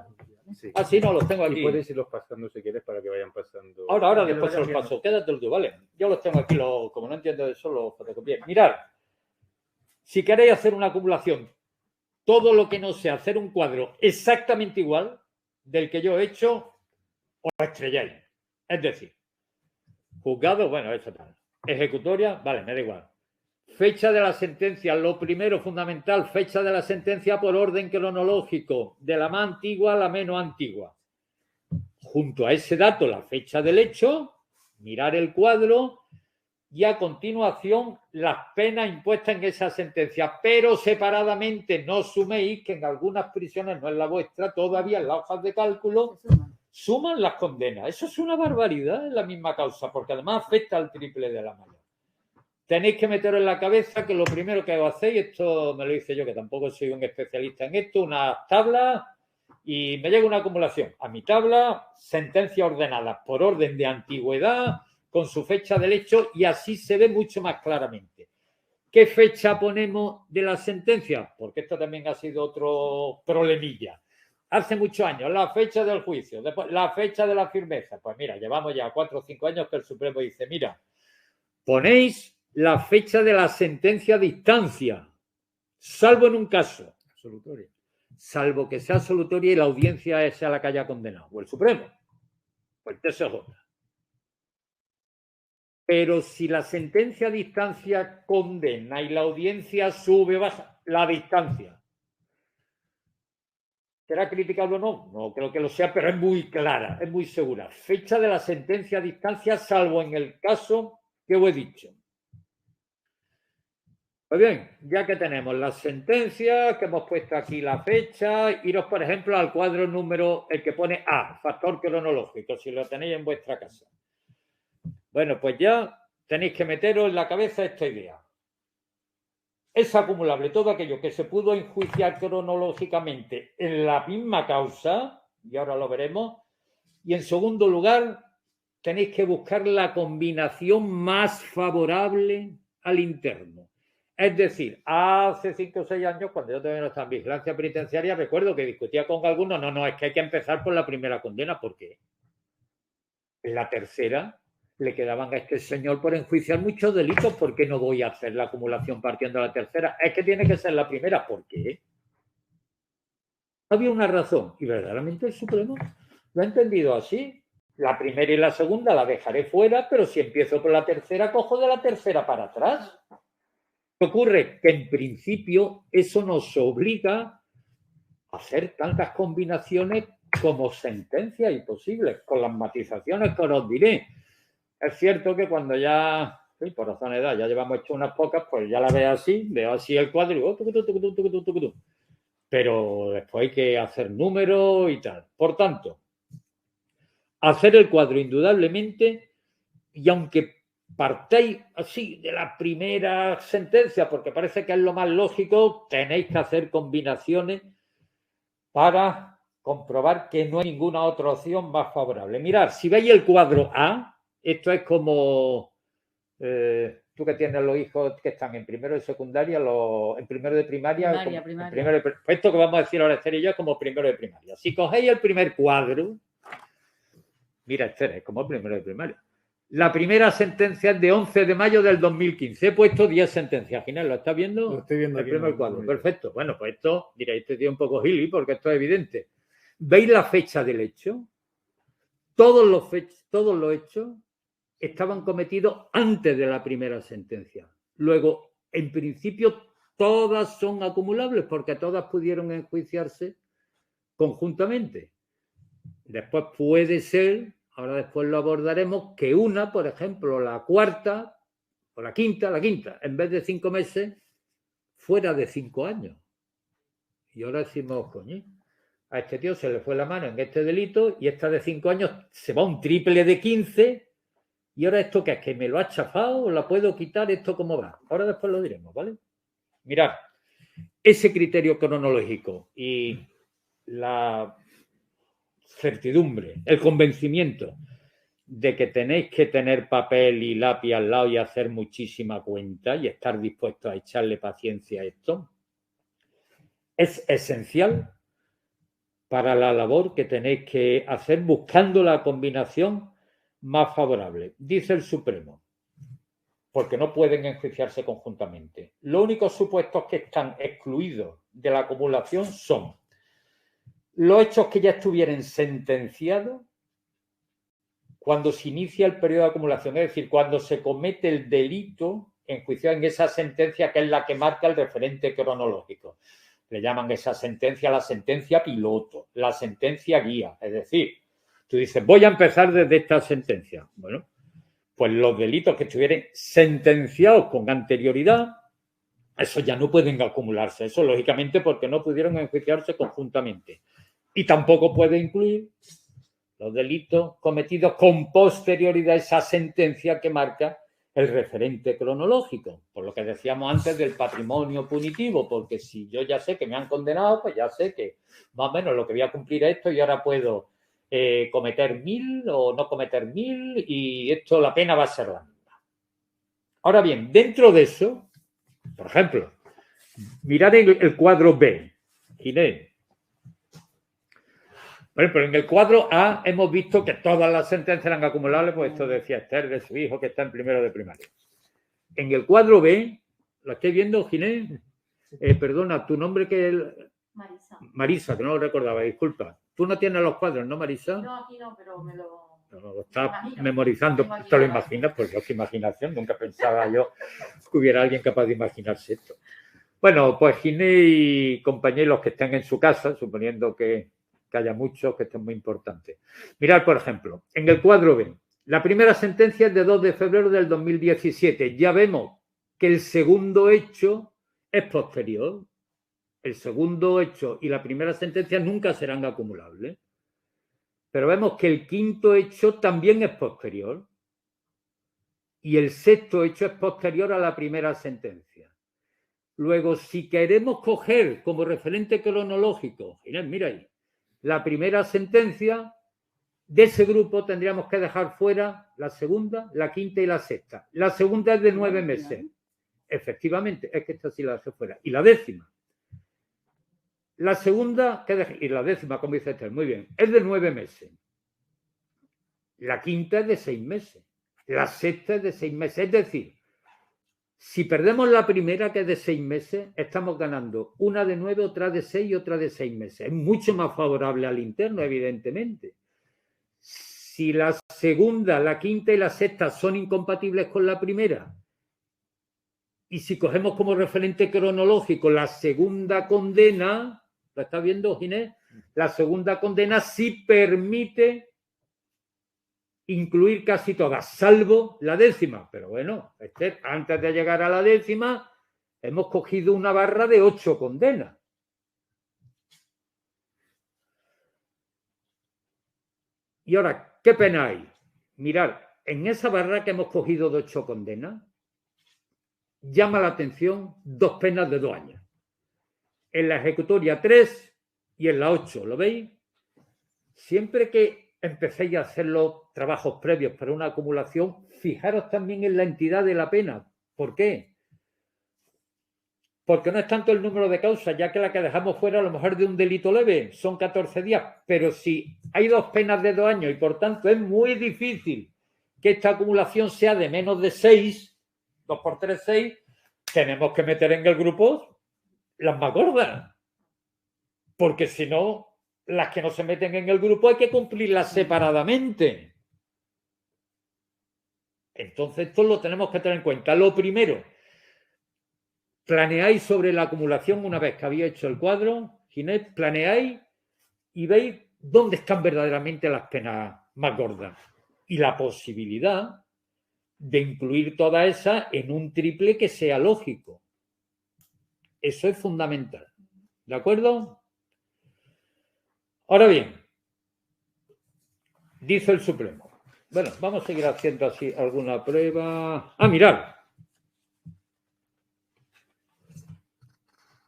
Sí. Ah, sí, no, los tengo aquí. Y puedes irlos pasando si quieres para que vayan pasando. Ahora, después se los paso. Quédatelo tú, ¿vale? Yo los tengo aquí, como no entiendo de eso, los fotocopié. Mirad, si queréis hacer una acumulación, todo lo que no sea hacer un cuadro exactamente igual del que yo he hecho, os estrelláis. Es decir, juzgado, bueno, eso tal. Ejecutoria, vale, me da igual. Fecha de la sentencia, lo primero fundamental, fecha de la sentencia por orden cronológico, de la más antigua a la menos antigua. Junto a ese dato, la fecha del hecho, mirar el cuadro y a continuación las penas impuestas en esa sentencia, pero separadamente no suméis que en algunas prisiones, no es la vuestra, todavía en las hojas de cálculo suman las condenas. Eso es una barbaridad en la misma causa, porque además afecta al triple de la mayor. Tenéis que meteros en la cabeza que lo primero que os hacéis, esto me lo hice yo, que tampoco soy un especialista en esto, unas tablas y me llega una acumulación. A mi tabla, sentencias ordenadas por orden de antigüedad, con su fecha del hecho, y así se ve mucho más claramente. ¿Qué fecha ponemos de la sentencia? Porque esto también ha sido otro problemilla. Hace muchos años, la fecha del juicio, después la fecha de la firmeza. Pues mira, llevamos ya 4 o 5 años que el Supremo dice, mira, ponéis la fecha de la sentencia a distancia, salvo en un caso, absolutoria, salvo que sea absolutoria y la audiencia sea la que haya condenado, o el Supremo, o el TSJ. Pero si la sentencia a distancia condena y la audiencia sube, baja, la distancia. ¿Será criticable o no? No creo que lo sea, pero es muy clara, es muy segura. Fecha de la sentencia a distancia, salvo en el caso que os he dicho. Pues bien, ya que tenemos la sentencia, que hemos puesto aquí la fecha, iros, por ejemplo, al cuadro número, el que pone A, factor cronológico, si lo tenéis en vuestra casa. Bueno, pues ya tenéis que meteros en la cabeza esta idea. Es acumulable todo aquello que se pudo enjuiciar cronológicamente en la misma causa, y ahora lo veremos, y en segundo lugar, tenéis que buscar la combinación más favorable al interno. Es decir, hace 5 o 6 años, cuando yo todavía no estaba en vigilancia penitenciaria, recuerdo que discutía con algunos, no, es que hay que empezar por la primera condena. ¿Por qué? En la tercera le quedaban a este señor por enjuiciar muchos delitos. ¿Por qué no voy a hacer la acumulación partiendo de la tercera? Es que tiene que ser la primera. ¿Por qué? Había una razón y verdaderamente el Supremo lo ha entendido así. La primera y la segunda la dejaré fuera, pero si empiezo por la tercera, cojo de la tercera para atrás. ¿Qué ocurre? Que en principio eso nos obliga a hacer tantas combinaciones como sentencias y posibles, con las matizaciones que os diré. Es cierto que cuando ya, sí, por razón de edad, ya llevamos hecho unas pocas, pues ya la veo así el cuadro y digo, pero después hay que hacer números y tal. Por tanto, hacer el cuadro indudablemente, y aunque partáis así de la primera sentencia, porque parece que es lo más lógico, tenéis que hacer combinaciones para comprobar que no hay ninguna otra opción más favorable. Mirad, si veis el cuadro A, esto es como tú que tienes los hijos que están en primero de secundaria, en primero de primaria. Primaria. Esto que vamos a decir ahora Esther y yo es como primero de primaria. Si cogéis el primer cuadro, mira Esther, es como primero de primaria. La primera sentencia es de 11 de mayo del 2015. He puesto 10 sentencias. Ginés, ¿lo estás viendo? Lo estoy viendo el aquí. primer cuadro. Perfecto. Bueno, pues esto, diréis, este tío un poco gili porque esto es evidente. ¿Veis la fecha del hecho? Todos los hechos estaban cometidos antes de la primera sentencia. Luego, en principio, todas son acumulables porque todas pudieron enjuiciarse conjuntamente. Después puede ser, ahora después lo abordaremos, que una, por ejemplo, la cuarta o la quinta, en vez de 5 meses, fuera de 5 años. Y ahora decimos, coño, a este tío se le fue la mano en este delito y esta de 5 años se va un triple de 15. ¿Y ahora esto qué es? ¿Que me lo ha chafado o la puedo quitar? ¿Esto cómo va? Ahora después lo diremos, ¿vale? Mirad, ese criterio cronológico y la certidumbre, el convencimiento de que tenéis que tener papel y lápiz al lado y hacer muchísima cuenta y estar dispuestos a echarle paciencia a esto, es esencial para la labor que tenéis que hacer buscando la combinación más favorable. Dice el Supremo, porque no pueden enjuiciarse conjuntamente. Los únicos supuestos que están excluidos de la acumulación son los hechos que ya estuvieran sentenciados cuando se inicia el periodo de acumulación, es decir, cuando se comete el delito enjuiciado en esa sentencia que es la que marca el referente cronológico. Le llaman esa sentencia la sentencia piloto, la sentencia guía. Es decir, tú dices, voy a empezar desde esta sentencia. Bueno, pues los delitos que estuvieran sentenciados con anterioridad, eso ya no pueden acumularse. Eso, lógicamente, porque no pudieron enjuiciarse conjuntamente. Y tampoco puede incluir los delitos cometidos con posterioridad a esa sentencia que marca el referente cronológico, por lo que decíamos antes del patrimonio punitivo, porque si yo ya sé que me han condenado, pues ya sé que más o menos lo que voy a cumplir es esto y ahora puedo cometer 1000 o no cometer 1000 y esto la pena va a ser la misma. Ahora bien, dentro de eso, por ejemplo, mirad el cuadro B, Ginés. Bueno, pero en el cuadro A hemos visto que todas las sentencias eran acumulables, pues esto decía Esther de su hijo que está en primero de primaria. En el cuadro B, ¿lo estáis viendo, Ginés? Perdona, ¿tu nombre que es? Marisa, que no lo recordaba, disculpa. Tú no tienes los cuadros, ¿no, Marisa? No, aquí no, pero me lo está memorizando. ¿Te lo imaginas? Pues yo, qué imaginación, nunca pensaba yo que hubiera alguien capaz de imaginarse esto. Bueno, pues Ginés y compañeros que estén en su casa, suponiendo que haya muchos, que esto es muy importante. Mirad, por ejemplo, en el cuadro B, la primera sentencia es de 2 de febrero del 2017. Ya vemos que el segundo hecho es posterior. El segundo hecho y la primera sentencia nunca serán acumulables. Pero vemos que el quinto hecho también es posterior. Y el sexto hecho es posterior a la primera sentencia. Luego, si queremos coger como referente cronológico, mira ahí, la primera sentencia, de ese grupo tendríamos que dejar fuera la segunda, la quinta y la sexta. La segunda es de 9 meses. Efectivamente, es que esta sí la dejé fuera. Y la décima. La segunda, y la décima, como dice Esther, muy bien, es de 9 meses. La quinta es de 6 meses. La sexta es de 6 meses. Es decir, si perdemos la primera, que es de 6 meses, estamos ganando una de 9, otra de 6 y otra de 6 meses. Es mucho más favorable al interno, evidentemente. Si la segunda, la quinta y la sexta son incompatibles con la primera, y si cogemos como referente cronológico la segunda condena, ¿lo está viendo, Ginés? La segunda condena sí permite incluir casi todas, salvo la décima. Pero bueno, antes de llegar a la décima, hemos cogido una barra de 8 condenas. Y ahora, ¿qué pena hay? Mirad, en esa barra que hemos cogido de 8 condenas, llama la atención 2 penas de 2 años. En la ejecutoria 3 y en la 8, ¿lo veis? Siempre que empecéis a hacer los trabajos previos para una acumulación, fijaros también en la entidad de la pena. ¿Por qué? Porque no es tanto el número de causas, ya que la que dejamos fuera a lo mejor de un delito leve son 14 días, pero si hay 2 penas de 2 años y por tanto es muy difícil que esta acumulación sea de menos de 6, 2 por 3, 6, tenemos que meter en el grupo las más gordas. Porque si no, las que no se meten en el grupo hay que cumplirlas separadamente. Entonces, esto lo tenemos que tener en cuenta. Lo primero, planeáis sobre la acumulación una vez que habéis hecho el cuadro, Ginés, planeáis y veis dónde están verdaderamente las penas más gordas. Y la posibilidad de incluir todas esas en un triple que sea lógico. Eso es fundamental. ¿De acuerdo? Ahora bien, dice el Supremo. Bueno, vamos a seguir haciendo así alguna prueba. Mirad.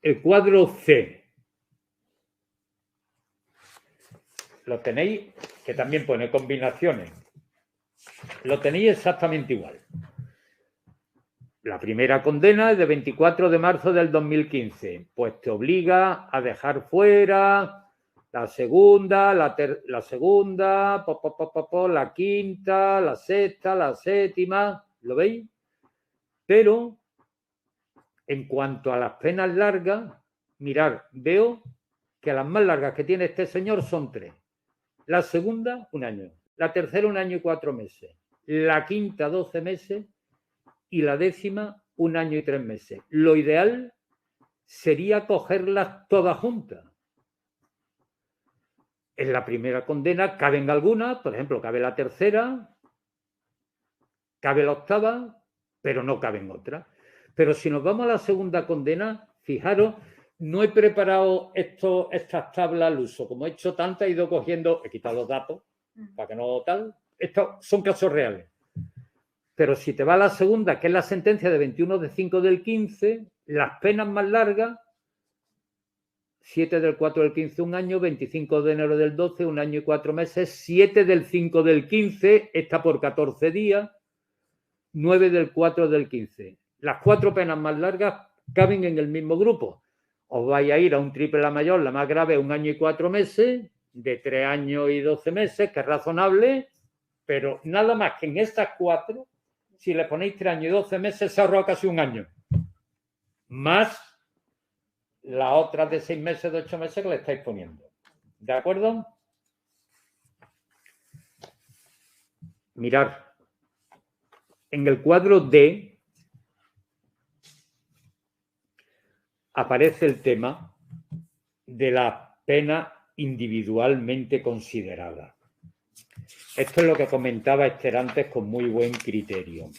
El cuadro C. Lo tenéis, que también pone combinaciones. Lo tenéis exactamente igual. La primera condena es de 24 de marzo del 2015. Pues te obliga a dejar fuera la segunda, la segunda, la quinta, la sexta, la séptima. ¿Lo veis? Pero en cuanto a las penas largas, mirad, veo que las más largas que tiene este señor son 3. La segunda, 1 año. La tercera, 1 año y 4 meses. La quinta, 12 meses. Y la 10ª, 1 año y 3 meses. Lo ideal sería cogerlas todas juntas. En la primera condena caben algunas, por ejemplo, cabe la tercera, cabe la 8ª, pero no caben otras. Pero si nos vamos a la segunda condena, fijaros, no he preparado estas tablas al uso. Como he hecho tantas, he ido cogiendo, he quitado datos para que no tal. Estos son casos reales. Pero si te va a la segunda, que es la sentencia de 21 de 5 del 15, las penas más largas, 7 del 4 del 15, 1 año, 25 de enero del 12, 1 año y 4 meses, 7 del 5 del 15, está por 14 días, 9 del 4 del 15. Las 4 penas más largas caben en el mismo grupo. Os vais a ir a un triple la mayor, la más grave, 1 año y 4 meses, de 3 años y 12 meses, que es razonable, pero nada más que en estas 4, si le ponéis 3 años y 12 meses, se ahorra casi 1 año. Más las otras de 6 meses, de 8 meses que le estáis poniendo. ¿De acuerdo? Mirad. En el cuadro D aparece el tema de la pena individualmente considerada. Esto es lo que comentaba Esther antes con muy buen criterio.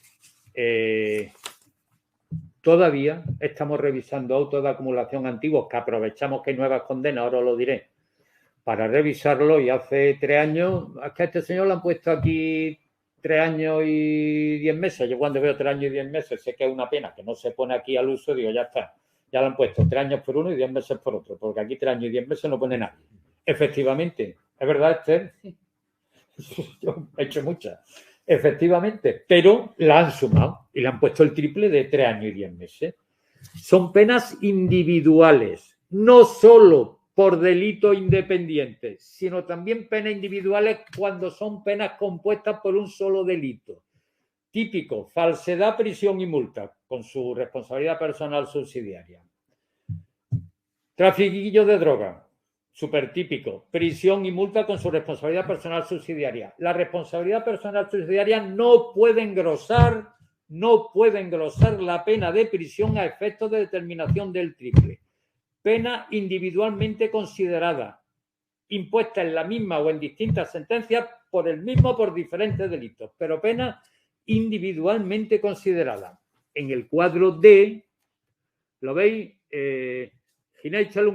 Todavía estamos revisando autos de acumulación antiguos que aprovechamos que hay nuevas condenas, ahora os lo diré, para revisarlo, y hace 3 años, es que a este señor le han puesto aquí 3 años y 10 meses. Yo cuando veo 3 años y 10 meses sé que es una pena que no se pone aquí al uso, digo, ya está, ya le han puesto 3 años por uno y 10 meses por otro, porque aquí 3 años y 10 meses no pone nadie. Efectivamente, ¿es verdad, Esther? Sí. Yo he hecho muchas. Efectivamente, pero la han sumado y le han puesto el triple de 3 años y 10 meses. Son penas individuales, no solo por delitos independientes, sino también penas individuales cuando son penas compuestas por un solo delito. Típico, falsedad, prisión y multa, con su responsabilidad personal subsidiaria. Trafiquillo de droga, súper típico, prisión y multa con su responsabilidad personal subsidiaria. La responsabilidad personal subsidiaria no puede engrosar la pena de prisión a efectos de determinación del triple. Pena individualmente considerada, impuesta en la misma o en distintas sentencias por el mismo o por diferentes delitos, pero pena individualmente considerada. En el cuadro D, ¿lo veis? Ginés, échale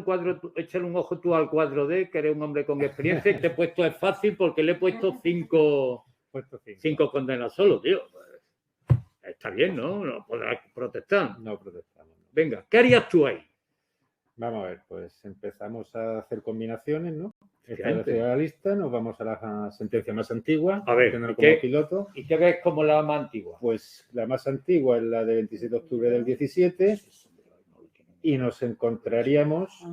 un ojo tú al cuadro D, que eres un hombre con experiencia, y te he puesto es fácil porque le he puesto cinco condenas solo, tío. Está bien, ¿no? No podrás protestar. No protestamos. No. Venga, ¿qué harías tú ahí? Vamos a ver, pues empezamos a hacer combinaciones, ¿no? Efectivamente. Establecida la lista, nos vamos a la sentencia más antigua, A ver, teniéndolo ¿y como qué? piloto. ¿Y qué ves como la más antigua? Pues la más antigua es la de 27 de octubre del 17 y nos encontraríamos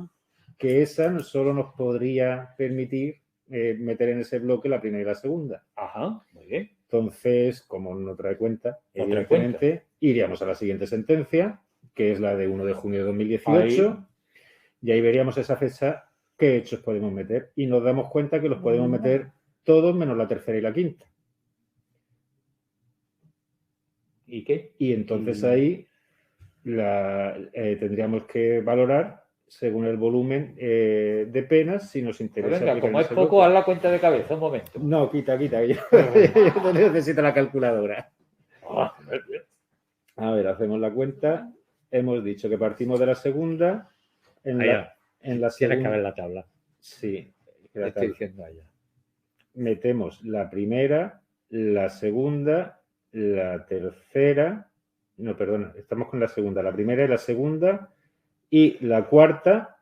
que esa solo nos podría permitir meter en ese bloque la primera y la segunda. Ajá, muy bien. Entonces, como no trae cuenta, No trae evidentemente, iríamos a la siguiente sentencia, que es la de 1 de junio de 2018, y ahí veríamos esa fecha qué hechos podemos meter. Y nos damos cuenta que los podemos meter todos menos la tercera y la quinta. ¿Y qué? Y entonces ahí tendríamos que valorar según el volumen de penas si nos interesa. Venga, como es ese poco, bloque. haz la cuenta de cabeza, un momento. No, quita. Yo necesito la calculadora. A ver, hacemos la cuenta. Hemos dicho que partimos de la segunda. En la Tienes segunda. que ver la tabla. Sí. Te estoy diciendo allá. Metemos la primera, la segunda, la tercera. No, perdona, estamos con la segunda. La primera y la segunda y la cuarta.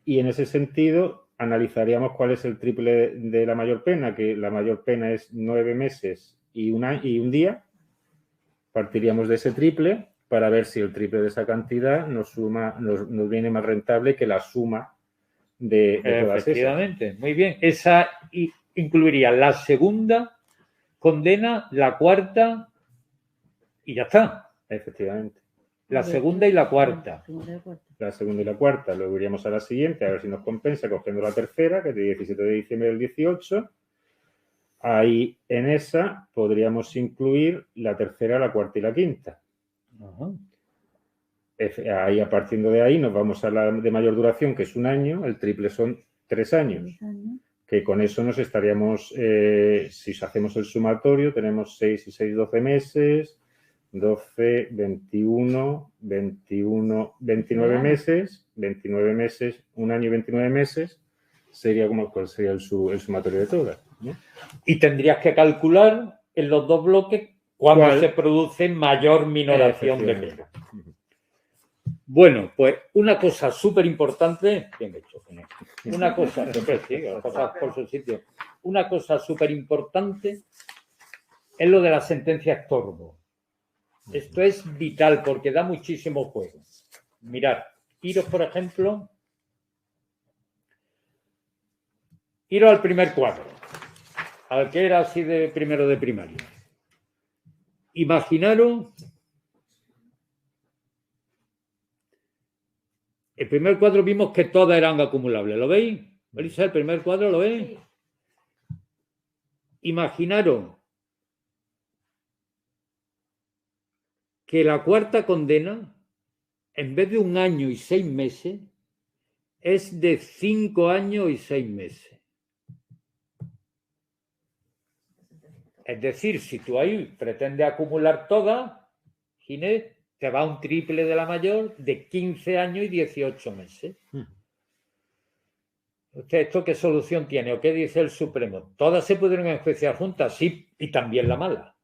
Y en ese sentido analizaríamos cuál es el triple de la mayor pena, que la mayor pena es 9 meses y un día. Partiríamos de ese triple para ver si el triple de esa cantidad nos viene más rentable que la suma de todas esas. Efectivamente, muy bien. Esa incluiría la segunda condena, la cuarta y ya está. Efectivamente. La segunda y la cuarta. La segunda y la cuarta, luego iríamos a la siguiente, a ver si nos compensa, cogiendo la tercera, que es de 17 de diciembre del 18. Ahí en esa podríamos incluir la tercera, la cuarta y la quinta. Ajá. Ahí, a partir de ahí, nos vamos a la de mayor duración, que es un año, el triple son 3 años. Que con eso nos estaríamos, si hacemos el sumatorio, tenemos 6 y 6, 12 meses, 12, 21, 29 meses, 29 meses, un año y 29 meses, sería como cuál sería el sumatorio de todas, ¿no? Y tendrías que calcular en los dos bloques cuándo se produce mayor minoración de pena. Bueno, pues una cosa súper importante, bien hecho, una cosa, siempre sí, las cosas por su sitio, una cosa súper importante es lo de la sentencia estorbo. Esto es vital porque da muchísimo juego. Mirad, iros por ejemplo, iros al primer cuadro, al que era así de primero de primaria. Imaginaros el primer cuadro, vimos que todas eran acumulables. ¿Lo veis? Elisa, el primer cuadro, ¿lo veis? Sí. Imaginaros que la cuarta condena, en vez de 1 año y 6 meses, es de 5 años y 6 meses. Es decir, si tú ahí pretendes acumular todas, Ginés, te va un triple de la mayor de 15 años y 18 meses. ¿Esto qué solución tiene? ¿O qué dice el Supremo? Todas se pudieron enjuiciar juntas, sí, y también la mala.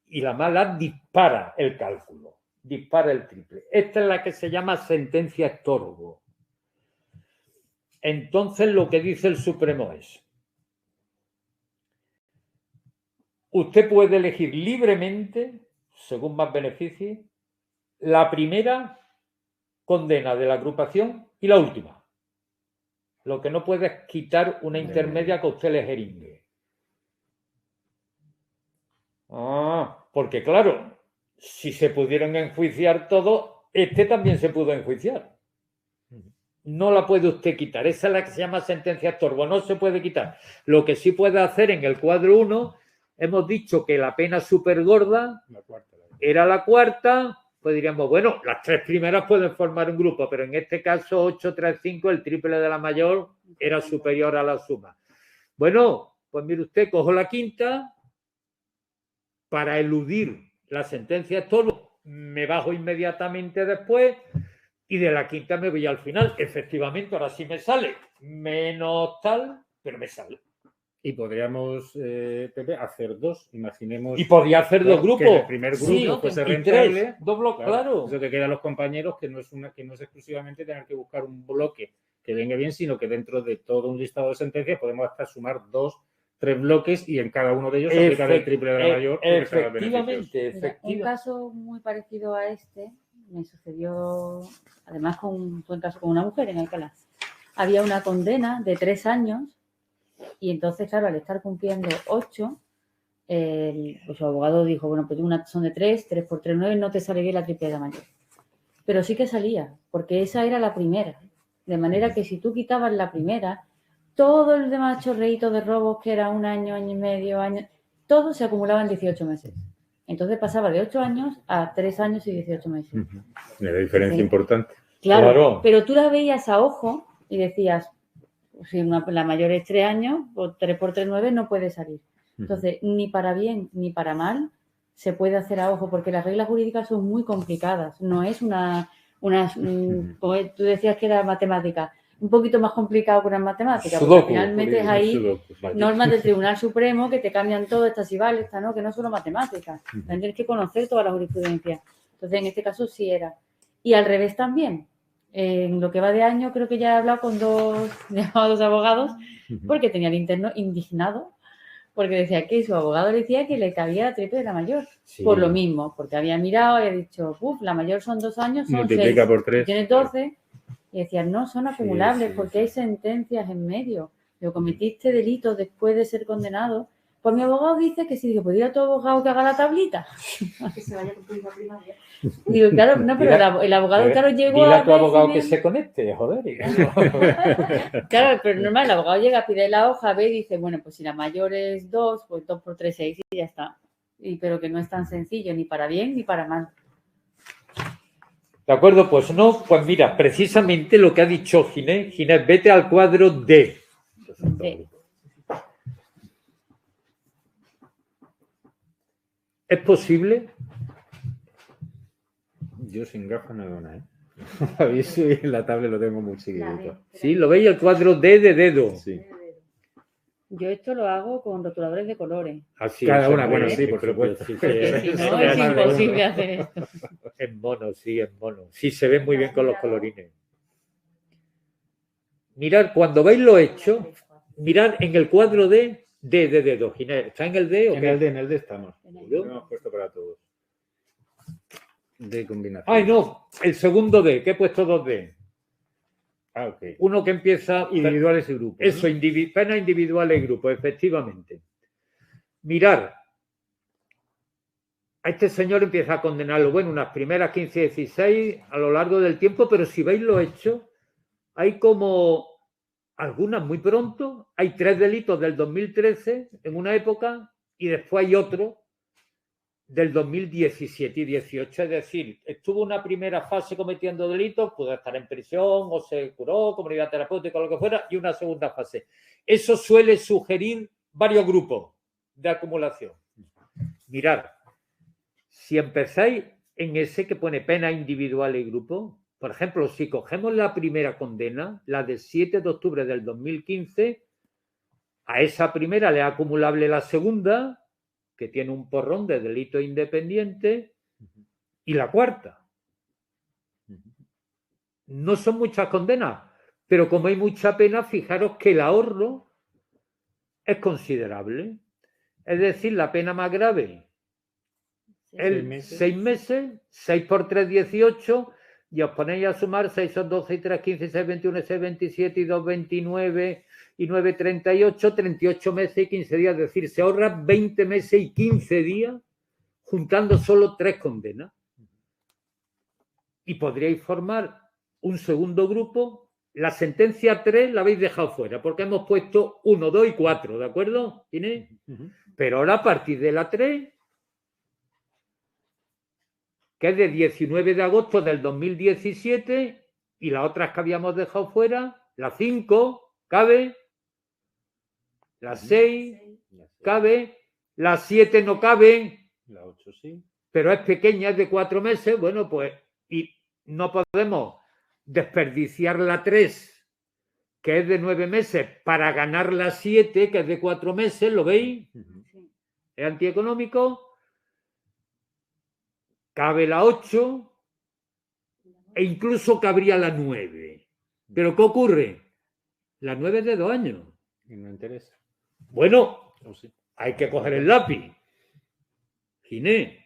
Y la mala dispara el cálculo, dispara el triple. Esta es la que se llama sentencia estorbo. Entonces, lo que dice el Supremo es: usted puede elegir libremente, según más beneficie, la primera condena de la agrupación y la última. Lo que no puede es quitar una intermedia que usted le jeringue. Porque claro, si se pudieron enjuiciar todos, este también se pudo enjuiciar. No la puede usted quitar. Esa es la que se llama sentencia estorbo. No se puede quitar. Lo que sí puede hacer en el cuadro 1, hemos dicho que la pena súper gorda era la cuarta. Pues diríamos, bueno, las 3 primeras pueden formar un grupo, pero en este caso 8, 3, 5, el triple de la mayor era superior a la suma. Bueno, pues mire usted, cojo la quinta para eludir la sentencia estorbo, me bajo inmediatamente después, y de la quinta me voy al final. Efectivamente, ahora sí me sale menos tal, pero me sale. Y podríamos, Pepe, hacer dos, imaginemos. Y podía hacer claro, dos grupos. que el primer grupo Sí, fuese y rentable. tres, dos bloques, claro. Eso que quieran los compañeros, que no es exclusivamente tener que buscar un bloque que venga bien, sino que dentro de todo un listado de sentencias podemos hasta sumar 2, 3 bloques y en cada uno de ellos aplicar el triple de la mayor. Efectivamente. Un caso muy parecido a este me sucedió, además fue un caso con una mujer en Alcalá. Había una condena de 3 años y entonces, claro, al estar cumpliendo 8, pues su abogado dijo, bueno, pues son de 3 por 3, 9, no te sale bien la triple de la mayor. Pero sí que salía, porque esa era la primera. De manera que si tú quitabas la primera, todo el demás chorreíto de robos, que era 1 año, año y medio, todo se acumulaba en 18 meses. Entonces pasaba de 8 años a 3 años y 18 meses. Una diferencia importante. Claro, pero tú la veías a ojo y decías, si la mayor es 3 años, pues 3 por 3, 9 no puede salir. Entonces, ni para bien ni para mal se puede hacer a ojo, porque las reglas jurídicas son muy complicadas. No es como tú decías que era matemática, un poquito más complicado que una matemática, porque al final metes ahí normas del Tribunal Supremo que te cambian todo, esta sí vale, esta no, que no es solo matemáticas. Tienes que conocer toda la jurisprudencia. Entonces, en este caso sí era. Y al revés también. En lo que va de año, creo que ya he hablado con dos abogados, porque tenía el interno indignado, porque decía que su abogado le decía que le cabía la triple de la mayor. Sí. Por lo mismo, porque había mirado y había dicho, la mayor son 2 años, son 6. Multiplica por 3. Tienes 12. Y decían, no, son acumulables, porque hay sentencias en medio. Lo cometiste delito después de ser condenado. Pues mi abogado dice que si digo, pues dile a tu abogado que haga la tablita. Que se vaya con tu primaria. Digo, claro, no, pero el abogado, claro, llegó dile a tu abogado que se conecte, joder. Claro, pero normal, el abogado llega, pide la hoja, ve y dice, bueno, pues si la mayor es 2, pues 2 por 3, 6 y ya está. Pero que no es tan sencillo, ni para bien ni para mal. De acuerdo, pues no, pues mira, precisamente lo que ha dicho Ginés, vete al cuadro D. Sí. ¿Es posible? Yo sin gafas no veo nada, ¿eh? Aviso, y en la tablet lo tengo muy chiquitito. Sí, lo veis el cuadro D de dedo. Sí. Yo esto lo hago con rotuladores de colores. Así cada es, una, bueno, sí, por supuesto. Porque si no, es imposible hacer esto. En mono, sí, en mono. Sí, se ve muy bien con los colorines. Mirad, cuando veis lo hecho, mirad en el cuadro D de dedo. Ginés, ¿está en el D o qué? En el D estamos. Lo hemos puesto para todos. De combinación. Ay, no, el segundo D, que he puesto 2D. Ah, ok. Uno que empieza... Individuales y grupos. Eso, ¿no? Penas individuales y grupos, efectivamente. Mirar. A este señor empieza a condenarlo, bueno, unas primeras 15, 16 a lo largo del tiempo, pero si veis lo hecho, hay como algunas muy pronto, hay 3 delitos del 2013 en una época y después hay otro del 2017 y 18, es decir, estuvo una primera fase cometiendo delitos, pudo estar en prisión o se curó, comunidad terapéutica o lo que fuera, y una segunda fase. Eso suele sugerir varios grupos de acumulación. Mirad, si empezáis en ese que pone pena individual y grupo, por ejemplo, si cogemos la primera condena, la del 7 de octubre del 2015, a esa primera le es acumulable la segunda, que tiene un porrón de delito independiente, y la cuarta. No son muchas condenas, pero como hay mucha pena, fijaros que el ahorro es considerable. Es decir, la pena más grave es 6 meses, 6 por 3, 18, y os ponéis a sumar 6 son 12 y 3, 15, 6, 21, 6, 27 y 2, 29 y 9, 38, 38 meses y 15 días. Es decir, se ahorra 20 meses y 15 días juntando solo 3 condenas. Y podríais formar un segundo grupo. La sentencia 3 la habéis dejado fuera porque hemos puesto 1, 2 y 4, ¿de acuerdo, Inés? Pero ahora a partir de la 3, que es de 19 de agosto del 2017, y las otras que habíamos dejado fuera, la 5 cabe, la 6 cabe, la 7 no cabe, la 8 sí, pero es pequeña, es de 4 meses, bueno, pues, y no podemos desperdiciar la 3, que es de 9 meses, para ganar la 7, que es de 4 meses, ¿lo veis? Sí. Es antieconómico. Cabe la 8 e incluso cabría la 9. ¿Pero qué ocurre? La 9 es de 2 años. Y no interesa. Bueno, ¿O sí? hay que coger el lápiz. Ginés.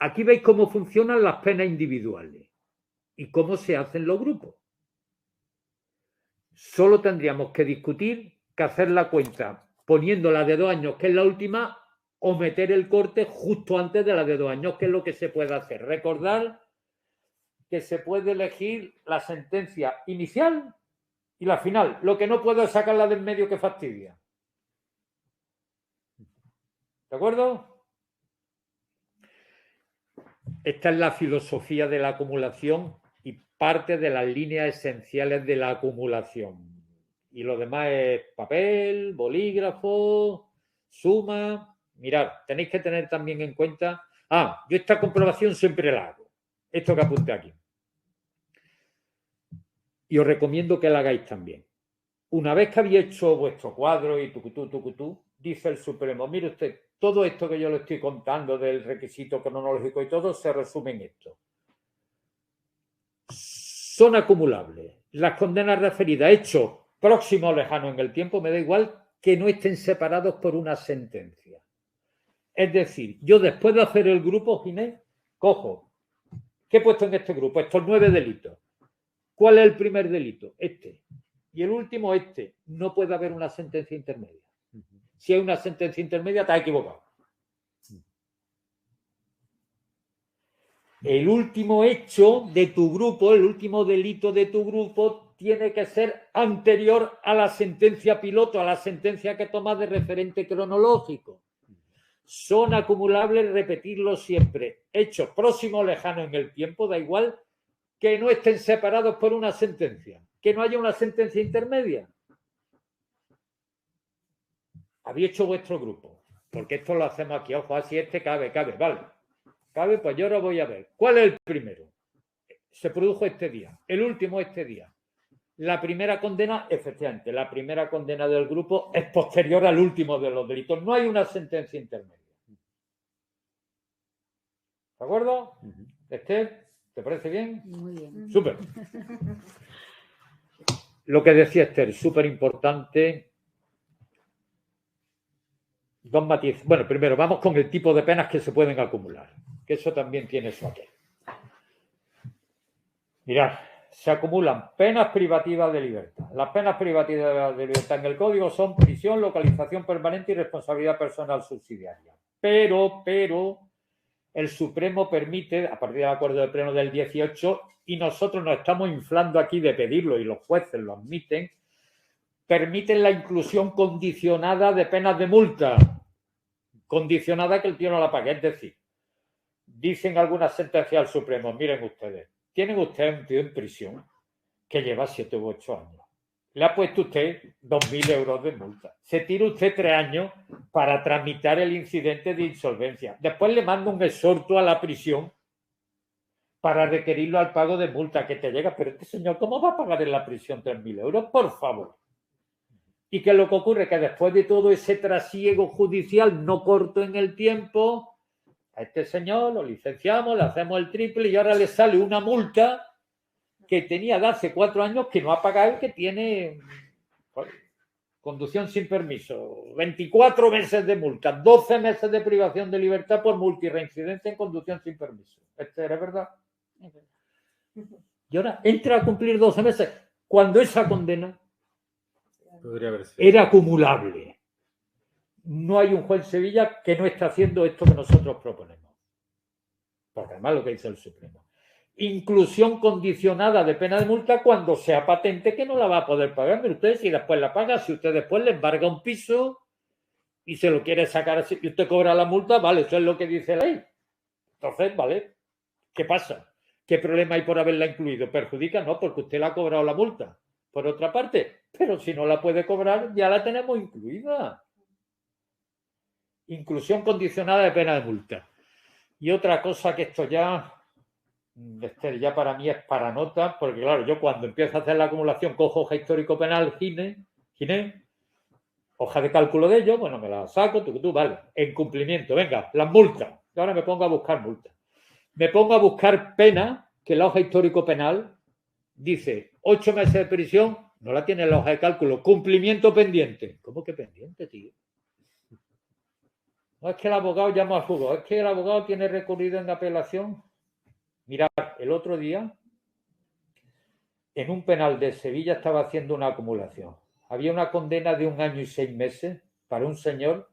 Aquí veis cómo funcionan las penas individuales y cómo se hacen los grupos. Solo tendríamos que discutir que hacer la cuenta poniendo la de 2 años, que es la última, o meter el corte justo antes de la de 2 años, que es lo que se puede hacer. Recordad que se puede elegir la sentencia inicial y la final. Lo que no puedo es sacarla del medio, que fastidia. ¿De acuerdo? Esta es la filosofía de la acumulación y parte de las líneas esenciales de la acumulación. Y lo demás es papel, bolígrafo, suma. Mirad, tenéis que tener también en cuenta... yo esta comprobación siempre la hago. Esto que apunté aquí. Y os recomiendo que la hagáis también. Una vez que habéis hecho vuestro cuadro y tucutú, dice el Supremo, mire usted, todo esto que yo le estoy contando del requisito cronológico y todo se resume en esto. Son acumulables. Las condenas referidas, hechos próximos o lejanos en el tiempo, me da igual que no estén separados por una sentencia. Es decir, yo después de hacer el grupo, Ginés, cojo, ¿qué he puesto en este grupo? Estos 9 delitos. ¿Cuál es el primer delito? Este. Y el último, este. No puede haber una sentencia intermedia. Si hay una sentencia intermedia, te has equivocado. El último hecho de tu grupo, el último delito de tu grupo, tiene que ser anterior a la sentencia piloto, a la sentencia que tomas de referente cronológico. Son acumulables, repetirlo siempre. Hechos próximos o lejanos en el tiempo, da igual que no estén separados por una sentencia, que no haya una sentencia intermedia. Habéis hecho vuestro grupo, porque esto lo hacemos aquí, ojo, así este cabe, vale. Cabe, pues yo ahora voy a ver. ¿Cuál es el primero? Se produjo este día, el último este día. La primera condena, efectivamente, la primera condena del grupo es posterior al último de los delitos. No hay una sentencia intermedia. ¿De acuerdo? Esther, ¿te parece bien? Muy bien. Súper. Lo que decía Esther, súper importante. Dos matices. Bueno, primero vamos con el tipo de penas que se pueden acumular, que eso también tiene su aquel. Mirad, se acumulan penas privativas de libertad. Las penas privativas de libertad en el Código son prisión, localización permanente y responsabilidad personal subsidiaria. Pero el Supremo permite, a partir del acuerdo de pleno del 18, y nosotros nos estamos inflando aquí de pedirlo y los jueces lo admiten, permiten la inclusión condicionada de penas de multa. Condicionada que el tío no la pague. Es decir, dicen algunas sentencias al Supremo, miren ustedes, tienen ustedes un tío en prisión que lleva 7 u 8 años. Le ha puesto usted 2.000 euros de multa. Se tira usted 3 años para tramitar el incidente de insolvencia. Después le manda un exhorto a la prisión para requerirlo al pago de multa que te llega. Pero este señor, ¿cómo va a pagar en la prisión 3.000 euros? Por favor. ¿Y qué es lo que ocurre? Que después de todo ese trasiego judicial no corto en el tiempo, a este señor lo licenciamos, le hacemos el triple y ahora le sale una multa que tenía de hace 4 años que no ha pagado y que tiene conducción sin permiso, 24 meses de multa, 12 meses de privación de libertad por multirreincidencia en conducción sin permiso. ¿Es verdad? Es verdad. Y ahora entra a cumplir 12 meses cuando esa condena Podría haber sido. era acumulable. No hay un juez en Sevilla que no esté haciendo esto que nosotros proponemos. Porque además lo que dice el Supremo. Inclusión condicionada de pena de multa cuando sea patente que no la va a poder pagar. Pero usted si después la paga, si usted después le embarga un piso y se lo quiere sacar así y usted cobra la multa, vale, eso es lo que dice la ley. Entonces, vale, ¿qué pasa? ¿Qué problema hay por haberla incluido? ¿Perjudica? No, porque usted le ha cobrado la multa. Por otra parte, pero si no la puede cobrar, ya la tenemos incluida. Inclusión condicionada de pena de multa. Y otra cosa que esto ya Esther, ya para mí es para nota, porque claro, yo cuando empiezo a hacer la acumulación cojo hoja histórico penal, Ginés, hoja de cálculo de ello, bueno, me la saco, tú, vale, en cumplimiento, venga, las multas. Y ahora me pongo a buscar multas. Me pongo a buscar pena, que la hoja histórico penal dice 8 meses de prisión, no la tiene en la hoja de cálculo, cumplimiento pendiente. ¿Cómo que pendiente, tío? No es que el abogado llama al juzgado, es que el abogado tiene recurrido en apelación. Mirad, el otro día, en un penal de Sevilla estaba haciendo una acumulación. Había una condena de 1 año y 6 meses para un señor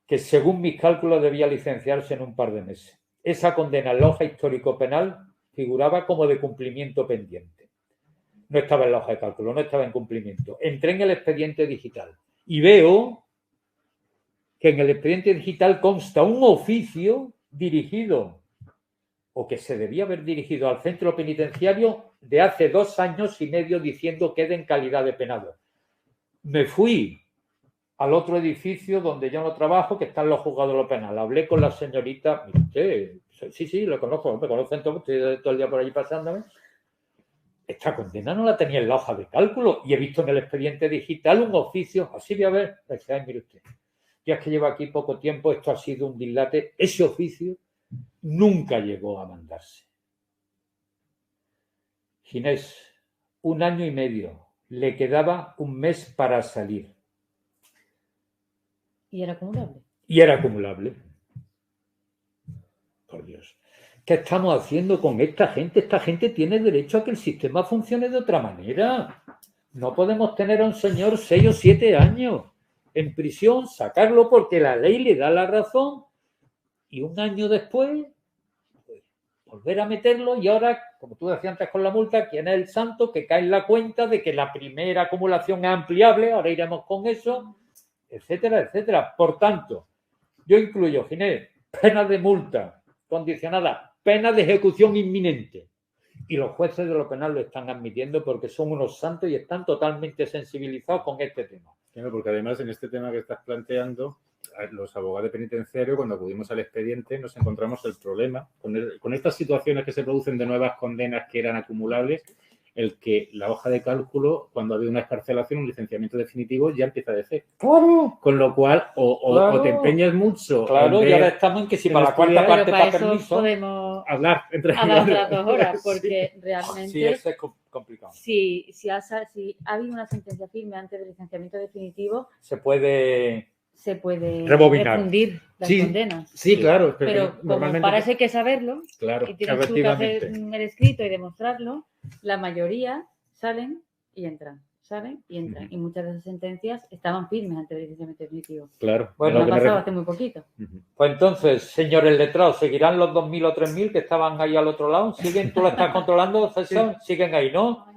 que, según mis cálculos, debía licenciarse en un par de meses. Esa condena en la hoja histórico penal figuraba como de cumplimiento pendiente. No estaba en la hoja de cálculo, no estaba en cumplimiento. Entré en el expediente digital y veo que en el expediente digital consta un oficio dirigido, o que se debía haber dirigido al centro penitenciario de hace 2 años y medio, diciendo que en calidad de penado. Me fui al otro edificio donde yo no trabajo, que están los juzgados de lo penal. Hablé con la señorita, mire usted, sí, lo conozco, me conocen todos, estoy todo el día por allí pasándome. Esta condena no la tenía en la hoja de cálculo y he visto en el expediente digital un oficio, así voy a ver, mire usted, ya es que llevo aquí poco tiempo, esto ha sido un dislate, ese oficio nunca llegó a mandarse. Ginés, 1 año y medio, le quedaba 1 mes para salir. ¿Y era acumulable? Y era acumulable. Por Dios. ¿Qué estamos haciendo con esta gente? Esta gente tiene derecho a que el sistema funcione de otra manera. No podemos tener a un señor 6 o 7 años en prisión, sacarlo porque la ley le da la razón y 1 año después volver a meterlo. Y ahora, como tú decías antes con la multa, ¿quién es el santo que cae en la cuenta de que la primera acumulación es ampliable? Ahora iremos con eso, etcétera, etcétera. Por tanto, yo incluyo, Ginés, pena de multa condicionada, pena de ejecución inminente. Y los jueces de lo penal lo están admitiendo porque son unos santos y están totalmente sensibilizados con este tema. Claro, porque además en este tema que estás planteando, los abogados penitenciarios, cuando acudimos al expediente, nos encontramos el problema con estas situaciones que se producen de nuevas condenas que eran acumulables, el que la hoja de cálculo, cuando ha habido una excarcelación, un licenciamiento definitivo, ya empieza de cero. ¡Claro! Con lo cual, o te empeñas mucho. Claro, y ahora estamos en que si para la cuarta parte para para eso permiso. podemos hablar entre otras 2 horas, porque realmente Sí, eso es complicado. si ha habido una sentencia firme antes del licenciamiento definitivo, Se puede rebobinar. refundir las condenas. Sí, claro. Pero como para eso hay que saberlo, claro, y tienes tú que hacer el escrito y demostrarlo, la mayoría salen y entran. Y muchas de esas sentencias estaban firmes antes del licenciamiento definitivo. Claro. Bueno, ha pasado hace muy poquito. Pues entonces, señores letrados, ¿seguirán los 2.000 o 3.000 que estaban ahí al otro lado? ¿Siguen? ¿Tú lo estás controlando, César? Sí. Siguen ahí, ¿no?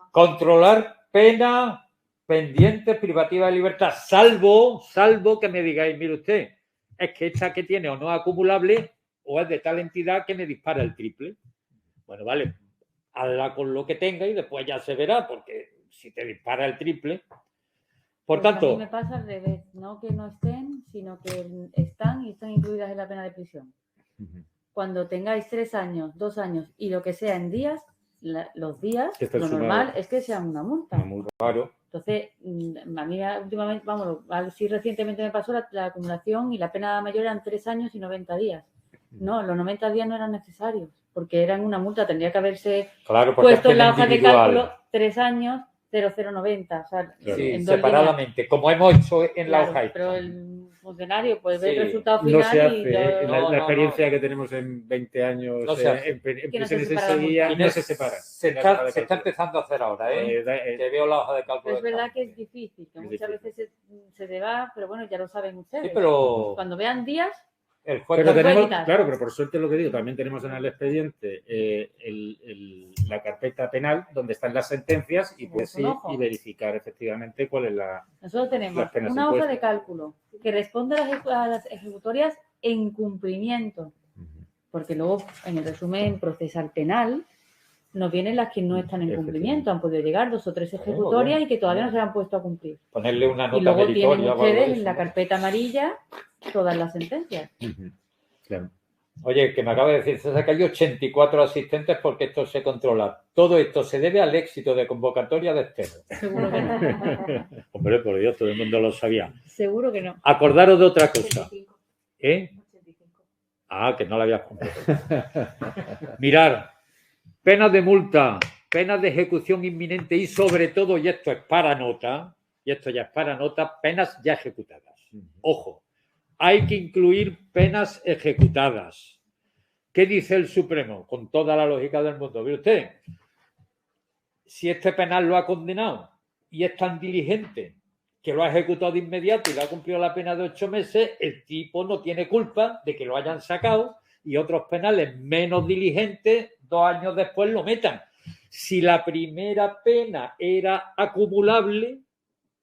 Controlar pena pendiente privativa de libertad, salvo que me digáis, mire usted, es que esta que tiene o no es acumulable o es de tal entidad que me dispara el triple. Bueno, vale, hazla con lo que tenga y después ya se verá, porque si te dispara el triple. Por tanto, a mí me pasa al revés, no que no estén, sino que están y están incluidas en la pena de prisión. Cuando tengáis 3 años, 2 años y lo que sea en días, los días, lo normal es que sean una multa. Claro. Entonces, a mí últimamente, sí recientemente me pasó la acumulación y la pena mayor eran 3 años y 90 días. No, los 90 días no eran necesarios, porque eran una multa, tendría que haberse puesto en la hoja de cálculo 3 años, 0090. O sea, sí, separadamente, como hemos hecho en la hoja. Pero el funcionario puede ver el resultado final. No se hace. La experiencia que tenemos en 20 años en prisiones de Sevilla no se separa. Se está empezando a hacer ahora, que veo la hoja de cálculo. Es verdad que es difícil, que muchas veces se deba, pero bueno, ya lo saben ustedes. Sí, pero cuando vean días, el juez pero tenemos, claro, pero por suerte lo que digo, también tenemos en el expediente la carpeta penal donde están las sentencias y puedes ir y verificar efectivamente cuál es la. Nosotros tenemos una hoja de cálculo que responde a las ejecutorias en cumplimiento, porque luego en el resumen procesal penal nos vienen las que no están en cumplimiento, han podido llegar 2 o 3 ejecutorias y que todavía no se han puesto a cumplir. Ponerle una nota y luego meritoria. Tienen ustedes en la carpeta amarilla todas las sentencias. Claro. Oye, que me acaba de decir César que hay 84 asistentes porque esto se controla. Todo esto se debe al éxito de convocatoria de Esther. Seguro que no. Hombre, por Dios, todo el mundo lo sabía. Seguro que no. Acordaros de otra cosa. 85. ¿Eh? 85. Ah, que no la habías comprado. Mirar, penas de multa, penas de ejecución inminente y sobre todo, y esto es para nota, y esto ya es para nota, penas ya ejecutadas. Ojo, hay que incluir penas ejecutadas. ¿Qué dice el Supremo? Con toda la lógica del mundo. ¿Ve usted? Si este penal lo ha condenado y es tan diligente que lo ha ejecutado de inmediato y le ha cumplido la pena de 8 meses, el tipo no tiene culpa de que lo hayan sacado y otros penales menos diligentes 2 años después lo metan. Si la primera pena era acumulable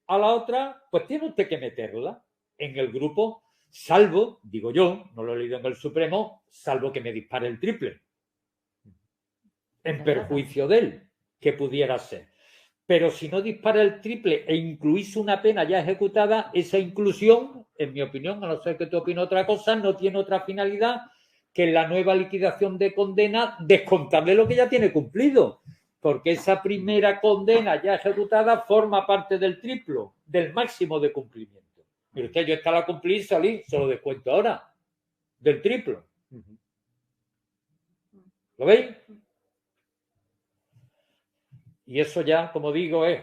a la otra, pues tiene usted que meterla en el grupo, salvo, digo yo, no lo he leído en el Supremo, salvo que me dispare el triple en perjuicio de él, que pudiera ser. Pero si no dispara el triple e incluís una pena ya ejecutada, esa inclusión, en mi opinión, a no ser que tú opines otra cosa, no tiene otra finalidad que en la nueva liquidación de condena descontarle lo que ya tiene cumplido. Porque esa primera condena ya ejecutada forma parte del triplo, del máximo de cumplimiento. Mire usted, yo esta la cumplí y salí, se lo descuento ahora, del triplo. ¿Lo veis? Y eso ya, como digo, es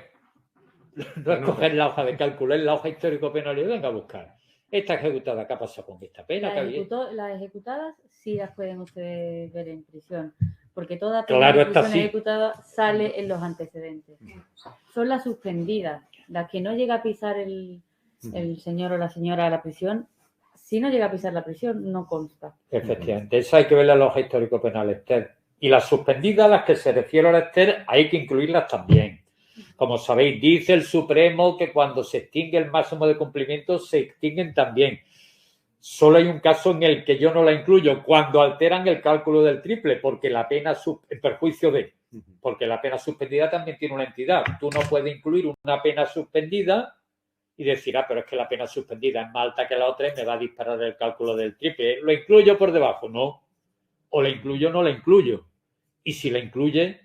no es coger la hoja de cálculo, es la hoja histórico-penal y venga a buscar. Esta ejecutada, ¿qué ha pasado con esta pena? Las ejecutadas sí las pueden ustedes ver en prisión, porque toda pena Claro, de esta prisión sí. ejecutada sale en los antecedentes. Son las suspendidas, las que no llega a pisar el señor o la señora a la prisión. Si no llega a pisar la prisión, no consta. Efectivamente, esa hay que verla en la hoja histórico-penal, Esther. Y las suspendidas, a las que se refiere a la Esther, hay que incluirlas también. Como sabéis, dice el Supremo que cuando se extingue el máximo de cumplimiento, se extinguen también. Solo hay un caso en el que yo no la incluyo, cuando alteran el cálculo del triple, porque la pena en perjuicio de, porque la pena suspendida también tiene una entidad. Tú no puedes incluir una pena suspendida y decir, pero es que la pena suspendida es más alta que la otra y me va a disparar el cálculo del triple. ¿Lo incluyo por debajo? No. O la incluyo o no la incluyo. Y si la incluye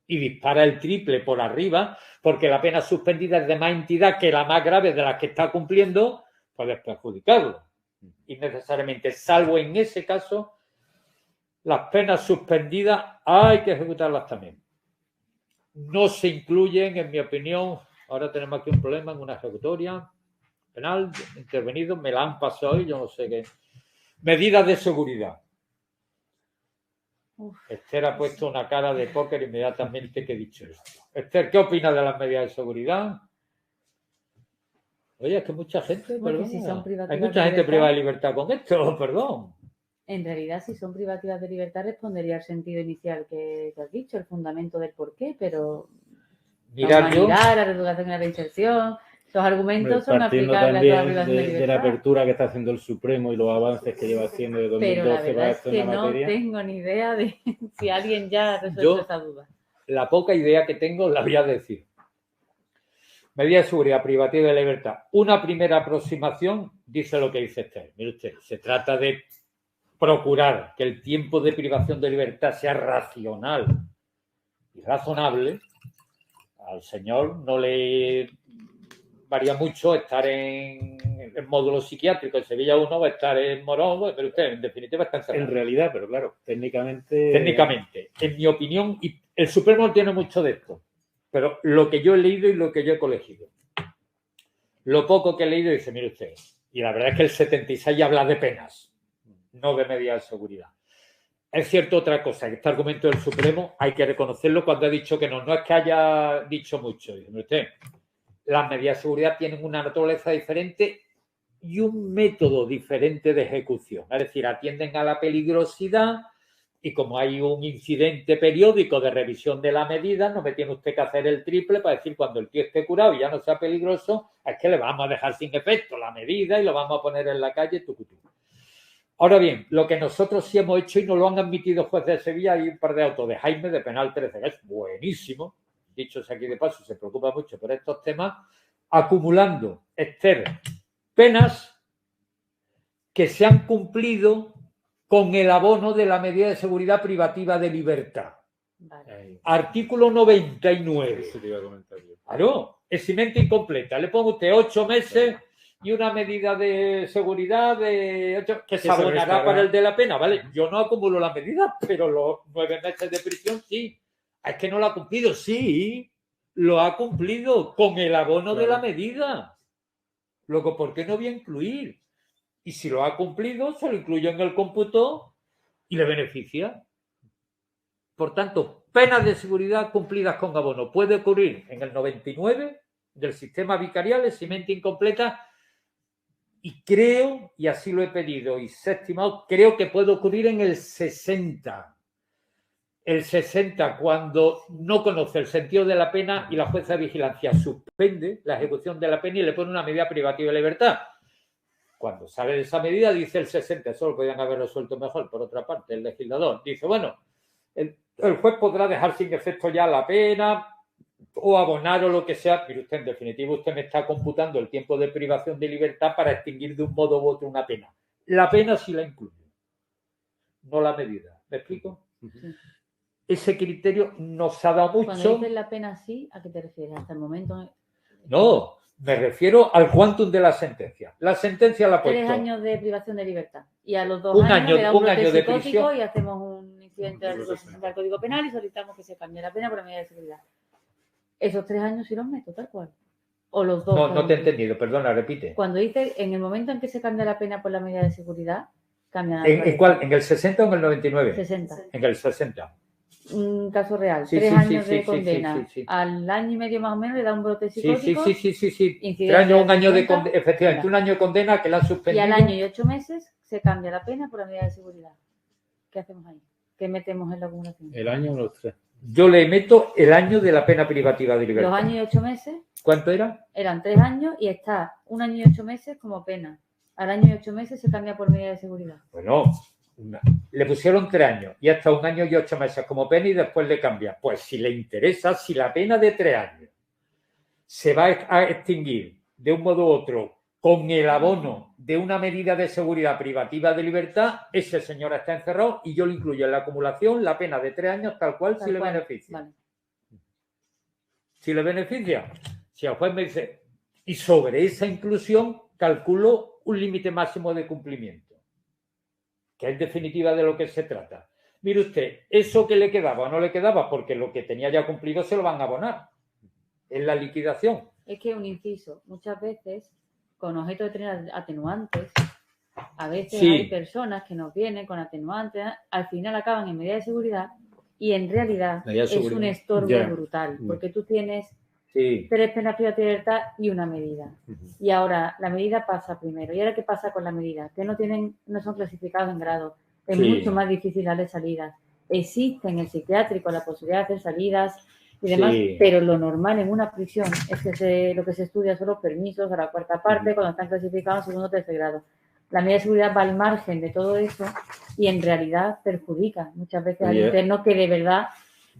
y dispara el triple por arriba, porque la pena suspendida es de más entidad que la más grave de las que está cumpliendo, puedes perjudicarlo. Innecesariamente, salvo en ese caso, las penas suspendidas hay que ejecutarlas también. No se incluyen, en mi opinión, ahora tenemos aquí un problema en una ejecutoria penal, intervenido, me la han pasado y yo no sé qué. Medidas de seguridad. Esther ha puesto una cara de póker inmediatamente que he dicho esto. Esther, ¿qué opinas de las medidas de seguridad? Oye, es que mucha gente, perdón, si son hay mucha gente privada de libertad con esto, perdón. En realidad, si son privativas de libertad, respondería al sentido inicial que has dicho, el fundamento del porqué, pero la humanidad, la reeducación y la reinserción, los argumentos son aplicables a toda privación de libertad. De la apertura que está haciendo el Supremo y los avances que lleva haciendo de 2012 pero la verdad es que no tengo ni idea de si alguien ya ha resuelto esa duda. La poca idea que tengo la voy a decir. Medidas de seguridad privativa de libertad. Una primera aproximación dice lo que dice Esther. Mire usted, se trata de procurar que el tiempo de privación de libertad sea racional y razonable. Al señor no le varía mucho estar en módulo psiquiátrico en Sevilla 1 o estar en Morón, pero usted en definitiva está encerrado. En realidad, pero claro, técnicamente, en mi opinión, y el Supremo tiene mucho de esto, pero lo que yo he leído y lo que yo he colegido. Lo poco que he leído dice, mire usted, y la verdad es que el 76 habla de penas, no de medidas de seguridad. Es cierto otra cosa, que este argumento del Supremo hay que reconocerlo cuando ha dicho que no es que haya dicho mucho. Dice, mire usted, las medidas de seguridad tienen una naturaleza diferente y un método diferente de ejecución. Es decir, atienden a la peligrosidad y como hay un incidente periódico de revisión de la medida, no me tiene usted que hacer el triple para decir cuando el tío esté curado y ya no sea peligroso, es que le vamos a dejar sin efecto la medida y lo vamos a poner en la calle. Tucutú. Ahora bien, lo que nosotros sí hemos hecho y nos lo han admitido jueces de Sevilla, hay un par de autos de Jaime de Penal 13, que es buenísimo. Dicho sea aquí de paso, se preocupa mucho por estos temas, acumulando, Esther, penas que se han cumplido con el abono de la medida de seguridad privativa de libertad. Vale. Artículo 99. Eso te iba a comentar yo. Claro, eximente incompleta. Le pongo usted 8 meses y una medida de seguridad de 8, que se abonará restará. para el de la pena, ¿vale? Yo no acumulo la medida, pero los 9 meses de prisión sí. Es que no lo ha cumplido, sí. Lo ha cumplido con el abono de la medida. Luego, ¿por qué no voy a incluir? Y si lo ha cumplido, se lo incluyo en el cómputo y le beneficia. Por tanto, penas de seguridad cumplidas con abono puede ocurrir en el 99 del sistema vicarial, eximente incompleta, y creo, y así lo he pedido y se ha estimado, creo que puede ocurrir en el 60. El 60, cuando no conoce el sentido de la pena y la jueza de vigilancia suspende la ejecución de la pena y le pone una medida privativa de libertad. Cuando sale de esa medida, dice el 60, eso lo podían haber resuelto mejor, por otra parte, el legislador. Dice, bueno, el juez podrá dejar sin efecto ya la pena o abonar o lo que sea, pero usted, en definitiva, usted me está computando el tiempo de privación de libertad para extinguir de un modo u otro una pena. La pena sí la incluye, no la medida. ¿Me explico? Sí. Ese criterio nos ha dado mucho. Cuando dices la pena sí, ¿a qué te refieres? Hasta el momento. No, me refiero al quantum de la sentencia. La sentencia la ha puesto 3 años de privación de libertad. Y a los 2 Un años año- le da un un brote año de psicótico prisión. y hacemos un incidente del Código Penal y solicitamos que se cambie la pena por la medida de seguridad. Esos 3 años sí los meto, tal cual. O los 2. No te he entendido, perdona, repite. Cuando dice en el momento en que se cambia la pena por la medida de seguridad, cambian ¿En cuál? ¿En el 60 o en el 99? 60. En el 60. Un caso real, Sí, 3 sí, años sí, de sí, condena. sí, sí. Al año y medio más o menos le da un brote Sí, psicótico. sí. Incidencia 3 años, un año de 50. condena, efectivamente, un año de condena que la ha Y suspendido. al año y 8 meses se cambia la pena por la medida de seguridad. ¿Qué hacemos ahí? ¿Qué metemos en la acumulación? El año o los 3. Yo le meto el año de la pena privativa de libertad. Los años y 8 meses ¿Cuánto era? eran 3 años y está 1 año y 8 meses como pena. Al año y 8 meses se cambia por medida de seguridad. Bueno, le pusieron 3 años y hasta 1 año y 8 meses como pena y después le cambia. Pues si le interesa, si la pena de 3 años se va a extinguir de un modo u otro con el abono de una medida de seguridad privativa de libertad, ese señor está encerrado y yo le incluyo en la acumulación la pena de 3 años tal cual Tal si le cual. beneficia. Vale. Si le beneficia, si el juez me dice, y sobre esa inclusión calculo un límite máximo de cumplimiento, que es en definitiva de lo que se trata. Mire usted, eso que le quedaba o no le quedaba, porque lo que tenía ya cumplido se lo van a abonar en la liquidación. Es que un inciso, muchas veces, con objeto de tener atenuantes, a veces Sí. hay personas que nos vienen con atenuantes, al final acaban en medida de seguridad y en realidad Medida de es seguridad. un estorbo Ya. brutal, porque tú tienes Sí. 3 penas privativas de libertad y una medida. Y ahora la medida pasa primero. ¿Y ahora qué pasa con la medida? Que no son clasificados en grado. Es Sí. mucho más difícil darle salidas. Existe en el psiquiátrico la posibilidad de hacer salidas y demás, Sí. pero lo normal en una prisión es que lo que se estudia son los permisos a la 4ª parte cuando están clasificados en 2º o 3er grado. La medida de seguridad va al margen de todo eso y en realidad perjudica muchas veces al Oye. interno que de verdad,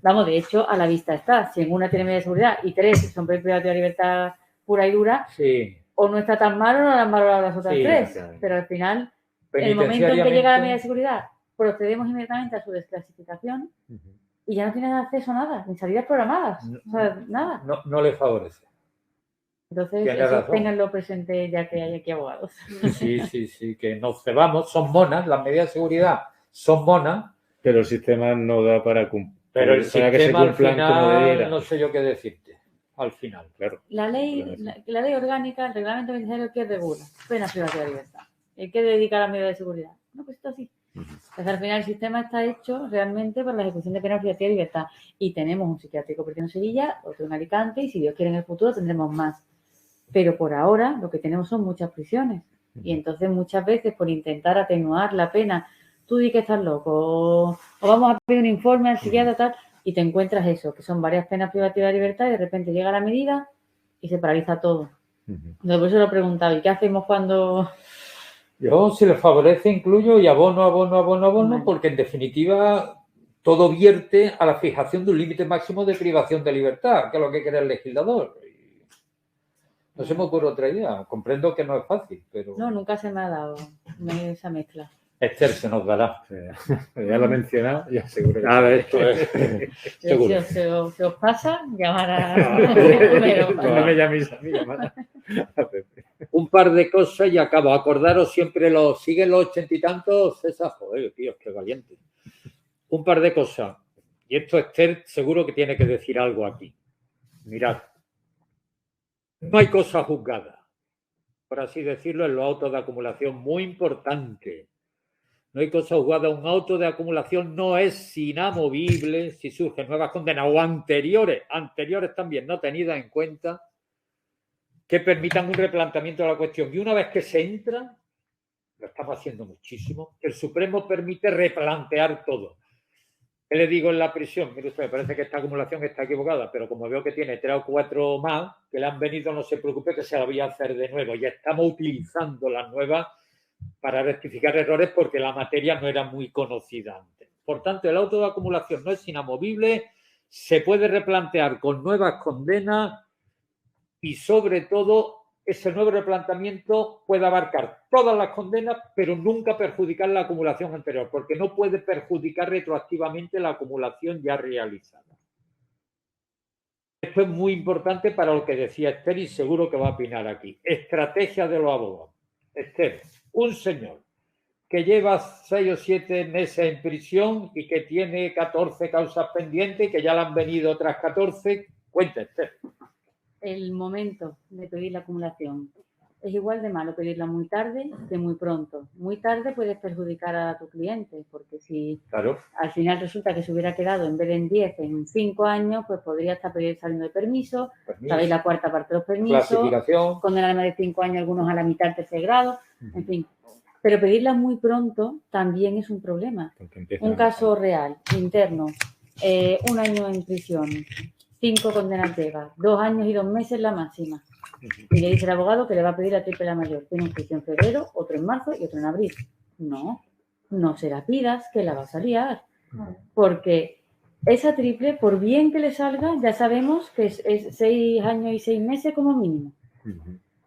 vamos, de hecho, a la vista está. Si en una tiene medida de seguridad y 3 son privativas de libertad pura y dura, Sí. o no está tan malo o no la han valorado las otras Sí, 3. efectivamente. Pero al final, en el momento en que llega la Penitenciariamente, medida de seguridad, procedemos inmediatamente a su desclasificación y ya no tienen acceso a nada, ni salidas programadas, o sea, nada. no le favorece. Entonces, Tienes eso razón. ténganlo presente ya que hay aquí abogados. Sí, que nos cebamos, son monas, las medidas de seguridad son monas, Pero el sistema no da para cumplir. pero el para que se sistema al cumplan como final, debiera. no sé yo qué decirte, al final. Claro. La ley orgánica, el reglamento penitenciario, ¿qué regula? Pena privativa de libertad. ¿Y qué dedica a la medida de seguridad? No, pues esto así. Entonces, al final el sistema está hecho realmente para la ejecución de penas privativas de libertad. Y tenemos un psiquiátrico privado en Sevilla, otro en Alicante, y si Dios quiere en el futuro tendremos más. Pero por ahora lo que tenemos son muchas prisiones. Y entonces muchas veces por intentar atenuar la pena, tú di que estás loco, o vamos a pedir un informe al psiquiatra tal, y te encuentras eso, que son varias penas privativas de libertad y de repente llega la medida y se paraliza todo. Entonces, por eso lo he preguntado, ¿y qué hacemos cuando...? Yo, si les favorece, incluyo y abono, Vale. porque en definitiva todo vierte a la fijación de un límite máximo de privación de libertad, que es lo que quiere el legislador. No se me ocurre otra idea. Comprendo que no es fácil, pero... No, nunca se me ha dado esa mezcla. Esther se nos dará. Ya lo he mencionado, ya seguro que A ver, esto es Si seguro. se os pasa, llamar a... no me llaméis a mí, llamad a Pepe. Un par de cosas y acabo. Acordaros siempre siguen los 80 y tantos, César. Joder, tío, qué valiente. Un par de cosas. Y esto Esther seguro que tiene que decir algo aquí. Mirad. No hay cosa juzgada, por así decirlo, en los autos de acumulación. Muy importante. No hay cosa juzgada. Un auto de acumulación no es inamovible si surgen nuevas condenas o anteriores también no tenidas en cuenta, que permitan un replanteamiento de la cuestión. Y una vez que se entra, lo estamos haciendo muchísimo, el Supremo permite replantear todo. ¿Qué le digo en la prisión? Mire usted, me parece que esta acumulación está equivocada, pero como veo que tiene 3 o 4 más que le han venido, no se preocupe que se la voy a hacer de nuevo. Ya estamos utilizando las nuevas para rectificar errores porque la materia no era muy conocida antes. Por tanto, el auto de acumulación no es inamovible, se puede replantear con nuevas condenas y, sobre todo, ese nuevo replanteamiento puede abarcar todas las condenas, pero nunca perjudicar la acumulación anterior, porque no puede perjudicar retroactivamente la acumulación ya realizada. Esto es muy importante para lo que decía Esther y seguro que va a opinar aquí. Estrategia de los abogados. Esther, un señor que lleva 6 o 7 meses en prisión y que tiene 14 causas pendientes y que ya le han venido otras 14, cuenta, Esther. El momento de pedir la acumulación. Es igual de malo pedirla muy tarde que muy pronto. Muy tarde puedes perjudicar a tu cliente, porque si Claro. al final resulta que se hubiera quedado en vez de en 10, en 5 años, pues podría hasta pedir saliendo de permiso, sabéis la cuarta parte de los permisos, clasificación, condenarme de 5 años, algunos a la mitad del tercer grado, en fin. Pero pedirla muy pronto también es un problema. Un caso real, interno, 1 año en prisión, 5 condenas lleva, 2 años y 2 meses la máxima. Y le dice el abogado que le va a pedir la triple la mayor. Tiene un juicio en febrero, otro en marzo y otro en abril. No se la pidas, que la vas a liar. Porque esa triple, por bien que le salga, ya sabemos que es 6 años y 6 meses como mínimo.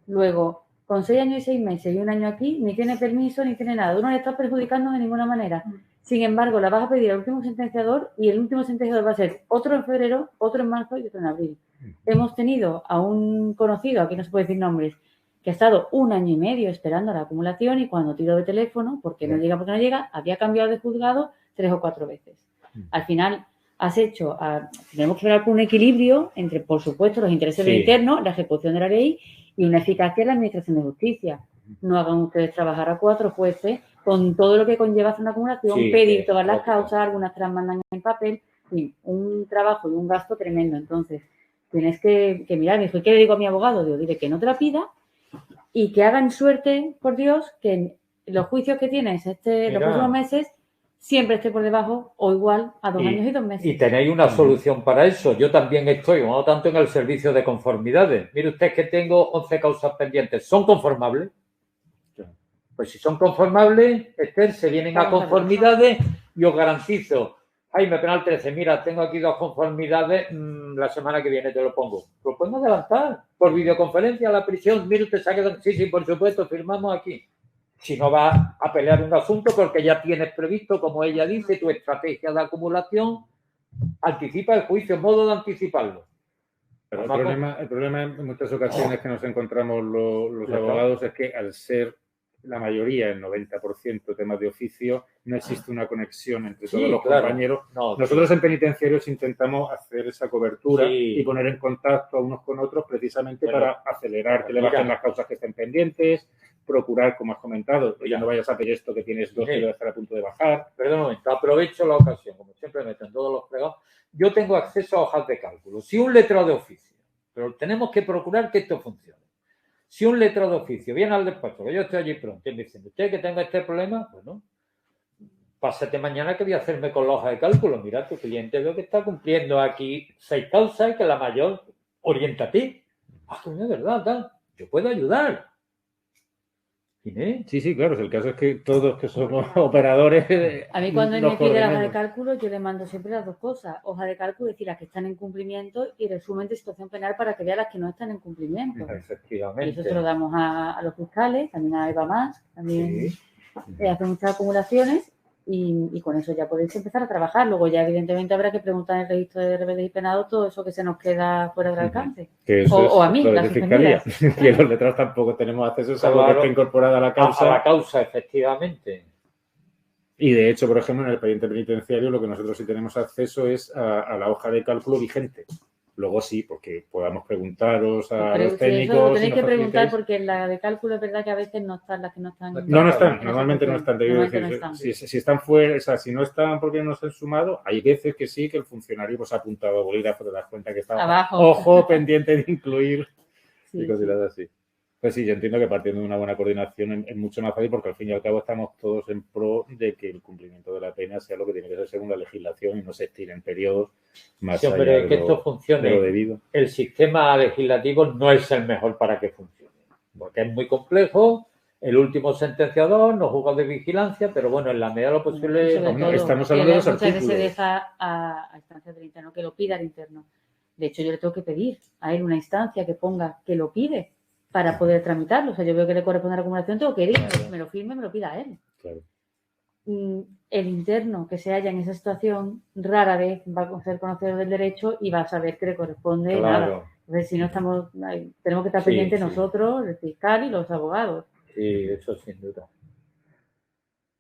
Luego, con 6 años y 6 meses y 1 año aquí, ni tiene permiso ni tiene nada. Tú no le estás perjudicando de ninguna manera. Sin embargo, la vas a pedir al último sentenciador y el último sentenciador va a ser otro en febrero, otro en marzo y otro en abril. Hemos tenido a un conocido, aquí no se puede decir nombres, que ha estado 1 año y medio esperando la acumulación y cuando tiró de teléfono, porque no llega, había cambiado de juzgado 3 o 4 veces. Al final, tenemos que hablar con un equilibrio entre, por supuesto, los intereses del interno, la ejecución de la ley y una eficacia en la administración de justicia. No hagan ustedes trabajar a 4 jueces con todo lo que conlleva hacer una acumulación, pedir todas las causas, algunas te las mandan en papel, un trabajo y un gasto tremendo. Entonces, tienes que mirar. Me dijo, ¿y qué le digo a mi abogado? Digo, dile que no te la pida y que hagan suerte, por Dios, que los juicios que tienes los próximos meses siempre esté por debajo o igual a 2 años y 2 meses. Y tenéis una solución para eso. Yo también estoy, no tanto en el servicio de conformidades. Mire usted que tengo 11 causas pendientes. ¿Son conformables? Pues si son conformables, Esther, se vienen a conformidades y os garantizo. Jaime, penal 13, mira, tengo aquí 2 conformidades, la semana que viene te lo pongo. Lo pueden adelantar por videoconferencia a la prisión. Mire usted, se ha quedado... Sí, por supuesto, firmamos aquí. Si no vas a pelear un asunto porque ya tienes previsto, como ella dice, tu estrategia de acumulación, anticipa el juicio, modo de anticiparlo. Pero el problema en muchas ocasiones que nos encontramos los abogados es que al ser la mayoría, el 90% temas de oficio, no existe una conexión entre todos los compañeros. Nosotros en penitenciarios intentamos hacer esa cobertura y poner en contacto a unos con otros precisamente para acelerar que le bajen las causas que estén pendientes, procurar, como has comentado, ya no vayas a pedir esto que tienes 2 y lo estar a punto de bajar. Perdón un momento, aprovecho la ocasión, como siempre meto en todos los fregados. Yo tengo acceso a hojas de cálculo. Si un letrado de oficio, pero tenemos que procurar que esto funcione. Si un letrado de oficio viene al despacho, que yo estoy allí pronto, y me dicen, ¿usted que tenga este problema? Bueno, pásate mañana que voy a hacerme con la hoja de cálculo. Mira, tu cliente veo que está cumpliendo aquí 6 causas y que la mayor orienta a ti. Ah, pues es verdad, tal. Yo puedo ayudar. Sí, claro. El caso es que todos que somos operadores. A mí cuando él me pide la hoja de cálculo, yo le mando siempre las 2 cosas. Hoja de cálculo, es decir, las que están en cumplimiento y resumen de situación penal para que vea las que no están en cumplimiento. Efectivamente. Y eso se lo damos a los fiscales, también a Eva Más, también hace muchas acumulaciones y con eso ya podéis empezar a trabajar. Luego ya evidentemente habrá que preguntar en el registro de rebeldes y penados todo eso que se nos queda fuera del alcance. Que eso O a mí, lo de las fiscalía, suspendidas. que los letrados tampoco tenemos acceso, salvo que esté incorporada a la causa. A la causa, efectivamente. Y de hecho, por ejemplo, en el expediente penitenciario lo que nosotros sí tenemos acceso es a la hoja de cálculo vigente. Luego sí, porque podamos preguntaros a los técnicos. Eso lo tenéis si que nos preguntar facilitáis. porque en la de cálculo es verdad que a veces no están las que no están. No están, en esa normalmente no función. están. Te quiero Normalmente decir, no están. si están fuera, o sea, si no están porque no se han sumado, hay veces que sí, que el funcionario pues ha apuntado a bolígrafo, te das cuenta que está Abajo. ojo pendiente de incluir Sí, y cositas así. Pues sí, yo entiendo que partiendo de una buena coordinación es mucho más fácil porque al fin y al cabo estamos todos en pro de que el cumplimiento de la pena sea lo que tiene que ser según la legislación y no se estiren periodos más Sí, allá hombre, de que lo, esto funcione. de lo debido. El sistema legislativo no es el mejor para que funcione, porque es muy complejo. El último sentenciador, no juzgado de vigilancia, pero bueno, en la medida de lo posible. Sobre Bueno, todo, estamos hablando de los muchas veces se artículos. deja a instancia del interno que lo pida el interno. De hecho, yo le tengo que pedir a él una instancia que ponga que lo pide para poder tramitarlo. O sea, yo veo que le corresponde a la acumulación, tengo que ir, Claro. me lo firme, me lo pida a él. Claro. El interno que se halla en esa situación rara vez va a ser conocedor del derecho y va a saber que le corresponde nada. Claro, Entonces, si no estamos, tenemos que estar Sí, pendientes sí. nosotros, el fiscal y los abogados. sí, eso sin duda.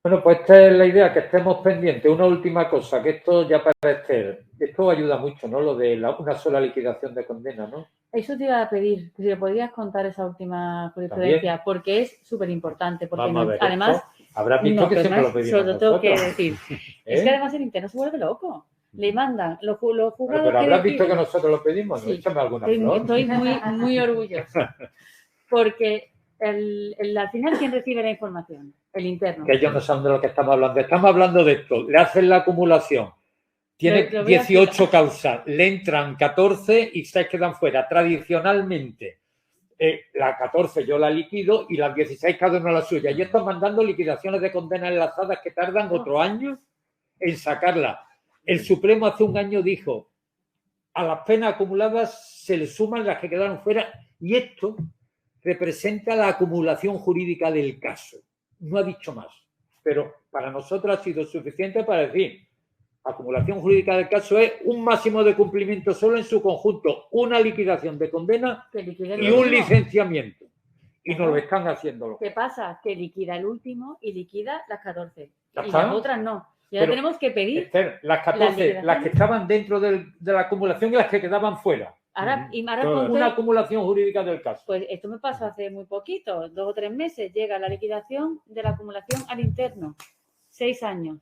Bueno, pues esta es la idea, que estemos pendientes. Una última cosa, que esto ya para Esther, esto ayuda mucho, ¿no? Lo de una sola liquidación de condena, ¿no? Eso te iba a pedir, si le podrías contar esa última jurisprudencia, porque es súper importante. Porque Vamos a ver, además, esto. Habrás visto no, que pero siempre lo además, pedimos solo tengo que nosotros. decir, es que además el interno se vuelve loco. Le mandan los Bueno, juzgados pero habrás visto deciden- que nosotros lo pedimos, ¿no? Sí, Échame alguna flor. estoy muy orgullosa. Porque al final, ¿quién recibe la información? El interno. Que ellos no saben de lo que estamos hablando. Estamos hablando de esto. Le hacen la acumulación. Tiene Lo voy a 18 causas. Le entran 14 y 6 quedan fuera. Tradicionalmente, la 14 yo la liquido y las 16 cada una la suya. Y están mandando liquidaciones de condenas enlazadas que tardan otro año en sacarla. El Supremo hace un año dijo, a las penas acumuladas se le suman las que quedaron fuera y esto representa la acumulación jurídica del caso. No ha dicho más, pero para nosotros ha sido suficiente para decir, acumulación jurídica del caso es un máximo de cumplimiento solo en su conjunto, una liquidación de condena Que liquide el y un último. licenciamiento. Y nos lo están haciendo. ¿Qué pasa? Que liquida el último y liquida las 14. Ya Y está. las otras no. Y ahora Pero, tenemos que pedir. Esther, las 14, las que estaban dentro de la acumulación y las que quedaban fuera. Ahora Todas. ponte- Una acumulación jurídica del caso. Pues esto me pasó hace muy poquito, 2 o 3 meses. Llega la liquidación de la acumulación al interno. 6 años.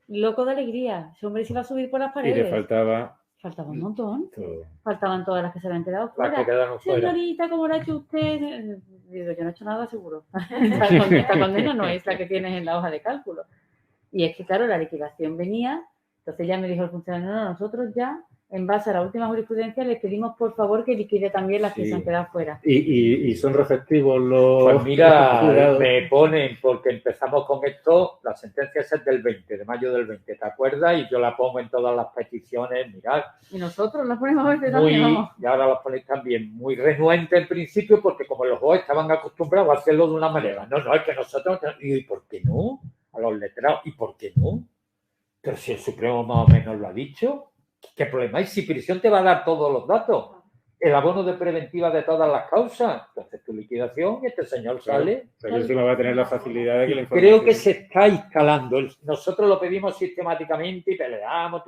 Loco de alegría. Ese hombre se iba a subir por las Y le paredes. faltaba Faltaba un montón. todo. Faltaban todas las que se habían quedado Las fuera. que quedaron fuera. Señorita, ¿cómo lo ha hecho usted? Digo, yo no he hecho nada seguro. Esta condena no es la que tienes en la hoja de cálculo. Y es que, claro, la liquidación venía, entonces ya me dijo el funcionario, no, nosotros ya, en base a la última jurisprudencia, les pedimos por favor que liquide también las que Sí. se han quedado fuera. Y son receptivos los. Pues mira, los jurados. me ponen, porque empezamos con esto, la sentencia es del 20, de mayo del 20, ¿te acuerdas? Y yo la pongo en todas las peticiones, mirad, Y nosotros las ponemos a veces también, vamos. y ahora las ponéis también, muy renuente en principio, porque como los jueces estaban acostumbrados a hacerlo de una manera. No, es que nosotros, ¿y por qué no? A los letrados, ¿y por qué no? Pero si el Supremo más o menos lo ha dicho, ¿qué problema hay? Si prisión te va a dar todos los datos, el abono de preventiva de todas las causas, entonces tu liquidación y este señor sale. O sea, que encima va a tener la facilidad de que la información. Creo que se está instalando. Nosotros lo pedimos sistemáticamente y peleamos.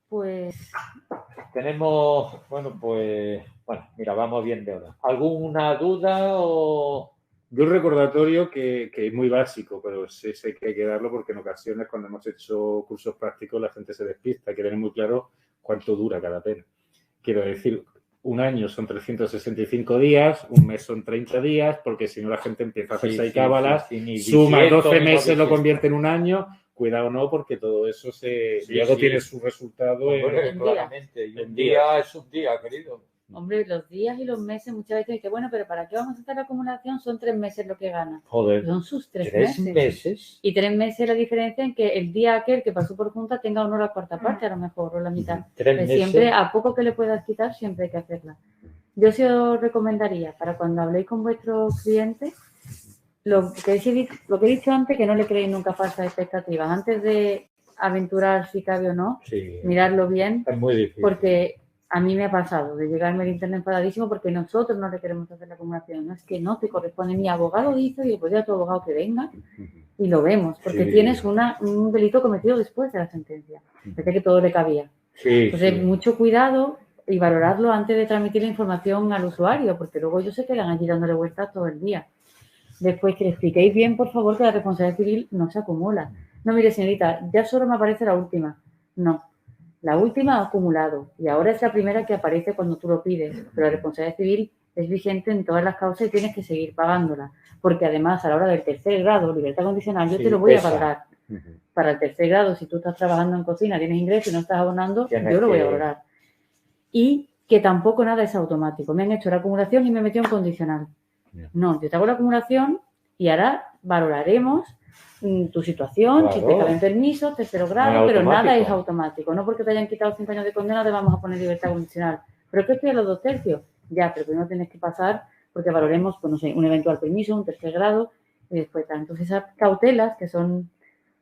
Pues Tenemos, bueno, mira, vamos bien de hora. ¿Alguna duda o...? De un recordatorio que es muy básico, pero sí sé que hay que darlo porque en ocasiones cuando hemos hecho cursos prácticos la gente se despista, hay que tener muy claro cuánto dura cada pena. Quiero decir, un año son 365 días, un mes son 30 días, porque si no la gente empieza a hacerse ahí cábalas, ni suma bisiesto, 12 ni meses, lo bisiesto. convierte en un año, cuidado no, porque todo eso luego tiene su resultado en... Bueno, claramente. Y un día es un día, querido. hombre, los días y los meses muchas veces dice, bueno, pero ¿para qué vamos a hacer la acumulación? Son 3 meses lo que gana. Joder, Son sus 3 3 meses. meses. Y 3 meses la diferencia en que el día aquel que pasó por junta tenga uno la cuarta parte, a lo mejor, o la mitad. 3 Pues meses. siempre, a poco que le puedas quitar, siempre hay que hacerla. Yo sí os recomendaría, para cuando habléis con vuestros clientes, lo que he dicho antes, que no le creéis nunca falsas expectativas. Antes de aventurar si cabe o no, Sí. miradlo bien, Es muy difícil. porque a mí me ha pasado de llegarme el internet enfadadísimo porque nosotros no le queremos hacer la acumulación. No es que no te corresponde. Mi abogado dice, y pues ya tu abogado que venga y lo vemos, porque Sí. tienes un delito cometido después de la sentencia. Pensé que todo le cabía. Sí, Entonces, sí. mucho cuidado y valorarlo antes de transmitir la información al usuario, porque luego ellos se quedan allí dándole vueltas todo el día. Después, que le expliquéis bien, por favor, que la responsabilidad civil no se acumula. No, mire, señorita, ya solo me aparece la última. No, la última ha acumulado y ahora es la primera que aparece cuando tú lo pides, pero la responsabilidad civil es vigente en todas las causas y tienes que seguir pagándola, porque además a la hora del tercer grado, libertad condicional, yo Sí, te lo voy pesa. a valorar. Para el tercer grado, si tú estás trabajando en cocina, tienes ingresos y no estás abonando, Tienes yo lo voy a que- valorar. Y que tampoco nada es automático. Me han hecho la acumulación y me he metido en condicional. Ya. No, yo te hago la acumulación y ahora valoraremos tu situación, si te Claro. caben permisos, tercero grado, No es pero nada automático. es automático. No porque te hayan quitado 5 años de condena te vamos a poner libertad condicional. Pero es que estoy a los 2/3. Ya, pero primero tienes que pasar porque valoremos, pues no sé, un eventual permiso, un tercer grado y después tal. Entonces esas cautelas que son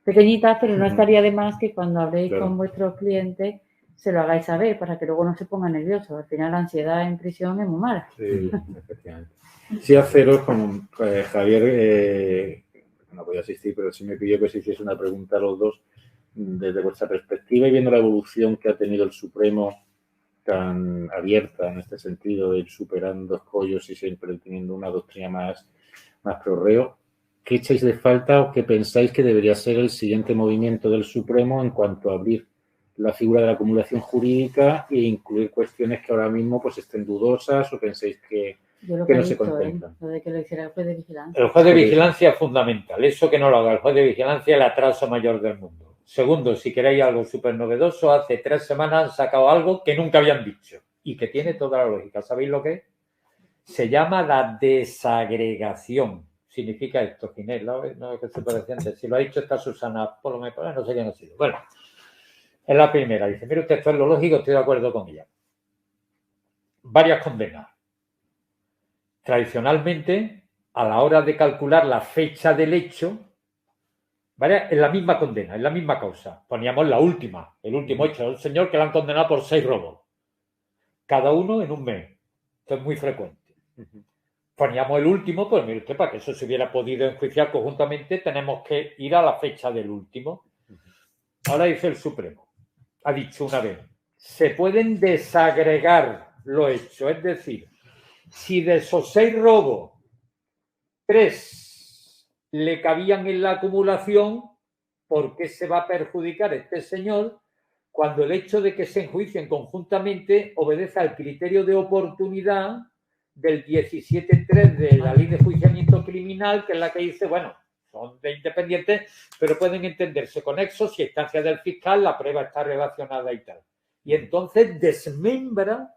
pequeñitas, pero no estaría de más que cuando habléis Claro. con vuestros clientes se lo hagáis saber para que luego no se pongan nerviosos. Al final la ansiedad en prisión es muy mala. Sí, efectivamente. Sí, haceros con Javier, no podía asistir, pero sí me pidió que se hiciese una pregunta a los dos desde vuestra perspectiva y viendo la evolución que ha tenido el Supremo tan abierta en este sentido, de ir superando escollos y siempre teniendo una doctrina más pro reo. ¿Qué echáis de falta o qué pensáis que debería ser el siguiente movimiento del Supremo en cuanto a abrir la figura de la acumulación jurídica e incluir cuestiones que ahora mismo pues estén dudosas o penséis que Yo lo que que no he se visto, contemplan? lo de que lo hiciera el juez de vigilancia. El juez de vigilancia es fundamental. Eso que no lo haga el juez de vigilancia es el atraso mayor del mundo. Segundo, si queréis algo súper novedoso, hace 3 semanas han sacado algo que nunca habían dicho y que tiene toda la lógica. ¿Sabéis lo que es? Se llama la desagregación. Significa esto, Ginés, no que se parece antes. Si lo ha dicho esta Susana Polo, no sé quién ha sido. Bueno, es la primera. Dice, mire usted, esto es lo lógico, estoy de acuerdo con ella. Varias condenas. Tradicionalmente, a la hora de calcular la fecha del hecho, ¿vale? En la misma condena, en la misma causa. Poníamos la última, el último hecho de un señor que le han condenado por 6 robos. Cada uno en un mes. Esto es muy frecuente. Poníamos el último, pues mire usted, para que eso se hubiera podido enjuiciar conjuntamente, tenemos que ir a la fecha del último. Ahora dice el Supremo, ha dicho una vez, se pueden desagregar los hechos, es decir, si de esos 6 robos, 3 le cabían en la acumulación, ¿por qué se va a perjudicar este señor cuando el hecho de que se enjuicien conjuntamente obedece al criterio de oportunidad del 17.3 de la Ley de Enjuiciamiento Criminal, que es la que dice, bueno, son de independientes, pero pueden entenderse conexos si a instancia del fiscal la prueba está relacionada y tal. Y entonces desmembra,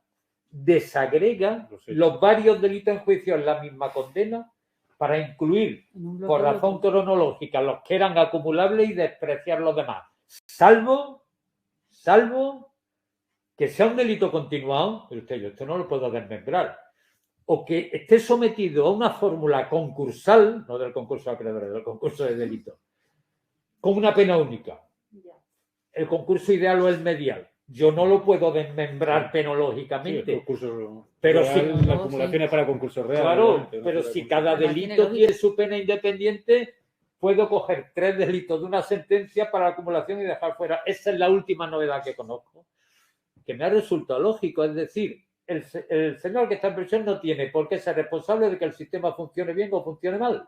desagrega los varios delitos en juicio en la misma condena para incluir, por razón cronológica, los que eran acumulables y despreciar los demás. Salvo que sea un delito continuado, pero usted, yo esto no lo puedo desmembrar, o que esté sometido a una fórmula concursal, no del concurso de acreedores, del concurso de delito, con una pena única. El concurso ideal o el medial. Yo no lo puedo desmembrar penológicamente. Sí, pero real, si la acumulación es para concurso real. Claro, pero si cada delito tiene su pena independiente, puedo coger 3 delitos de una sentencia para la acumulación y dejar fuera. Esa es la última novedad que conozco, que me ha resultado lógico. Es decir, el señor que está en prisión no tiene por qué ser responsable de que el sistema funcione bien o funcione mal.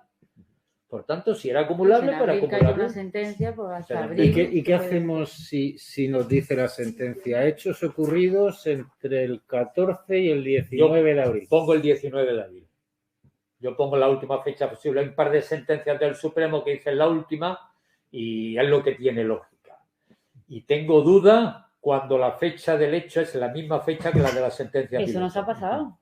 Por tanto, si era acumulable, pues acumulable. Una sentencia, pues hasta ¿Y qué hacemos si nos dice la sentencia? Hechos ocurridos entre el 14 y el 19 de abril. Pongo el 19 de abril. Yo pongo la última fecha posible. Hay un par de sentencias del Supremo que dicen la última y es lo que tiene lógica. Y tengo duda cuando la fecha del hecho es la misma fecha que la de la sentencia. Eso nos ha pasado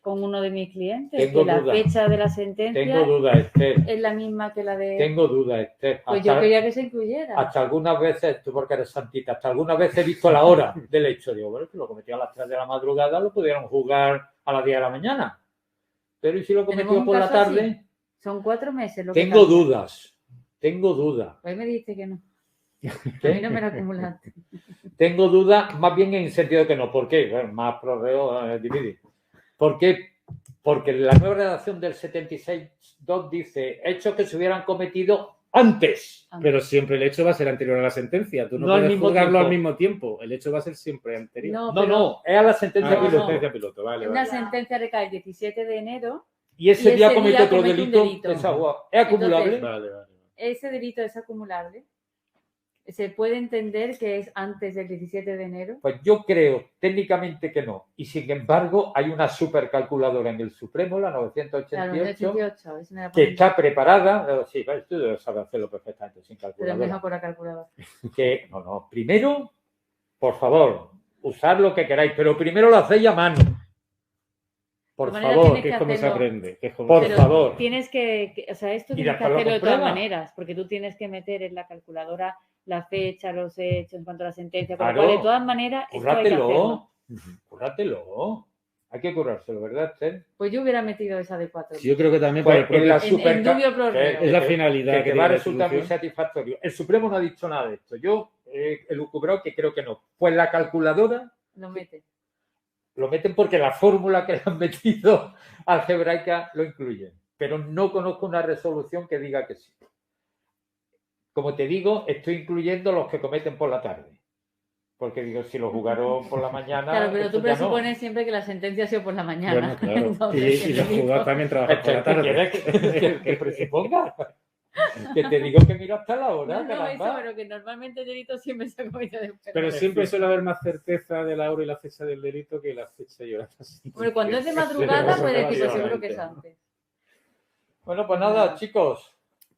con uno de mis clientes, Tengo que duda. la fecha de la sentencia Tengo duda, Esther. es la misma que la de... Tengo duda, Esther. Pues yo quería que se incluyera. Hasta algunas veces, tú porque eres santita, hasta algunas veces he visto la hora del hecho. Digo, bueno, que lo cometió a las 3 de la madrugada, lo pudieron juzgar a las 10 de la mañana. Pero ¿y si lo cometió por la tarde? Son 4 meses lo que Tengo cambia. dudas. Tengo dudas. Pues me dijiste que no. A mí no me lo acumulaste. Tengo dudas más bien en el sentido de que no. ¿Por qué? Bueno, más prorreo dividir. ¿Por qué? Porque la nueva redacción del 76.2 dice hechos que se hubieran cometido antes. Pero siempre el hecho va a ser anterior a la sentencia. Tú no, No al puedes mismo juzgarlo tiempo. al mismo tiempo. El hecho va a ser siempre anterior. No, No, pero no, es a la sentencia Ah, no, piloto. no. sentencia piloto, vale, una vale. sentencia recae el 17 de enero. Y ese Y día ese comete día otro comete un delito. delito. ¿Es acumulable? Entonces, Vale, vale. Ese delito es acumulable. Se puede entender que es antes del 17 de enero. Pues yo creo técnicamente que no. Y sin embargo, hay una supercalculadora en el Supremo, la Claro, 988, 88. Eso me la que ponen. está preparada. Sí, vale, tú sabes hacerlo perfectamente sin Pero es calculadora. mejor con la calculadora. Que, no, primero, por favor, usad lo que queráis, pero primero lo hacéis a mano. Por De manera favor, tienes Que es que como se hacerlo. aprende. Que es como Por se Pero favor. tienes que, o sea, esto Y tienes que después lo hacerlo de todas compruebas. maneras, porque tú tienes que meter en la calculadora la fecha, los hechos, en cuanto a la sentencia, con lo Claro. cual, de todas maneras, esto hay que hacerlo. Cúrratelo. Hay que currárselo, ¿verdad, Esther? Pues yo hubiera metido esa de 4. Yo creo que también Pues por el propio- en la En dubio pro reo. Es la finalidad que que te va a tiene la resultar muy resolución. satisfactorio. El Supremo no ha dicho nada de esto. Yo he elucubrado que creo que no. Pues la calculadora Lo mete. lo meten porque la fórmula que le han metido algebraica lo incluye. Pero no conozco una resolución que diga que sí. Como te digo, estoy incluyendo los que cometen por la tarde. Porque digo, si lo jugaron por la mañana. Claro, pero esto tú ya no. presupones siempre que la sentencia ha sido por la mañana. Bueno, claro. Entonces, Y los juzgados también trabajan por la Esther, ¿tú tarde. quieres que presuponga? Que te digo que miro hasta la hora, No, eso, caramba. pero que normalmente el delito siempre se ha cometido después. Pero siempre suele haber más certeza de la hora y la fecha del delito que la fecha y hora. Bueno, cuando es de madrugada, pues decir, pues seguro que es antes. Bueno, pues nada, chicos.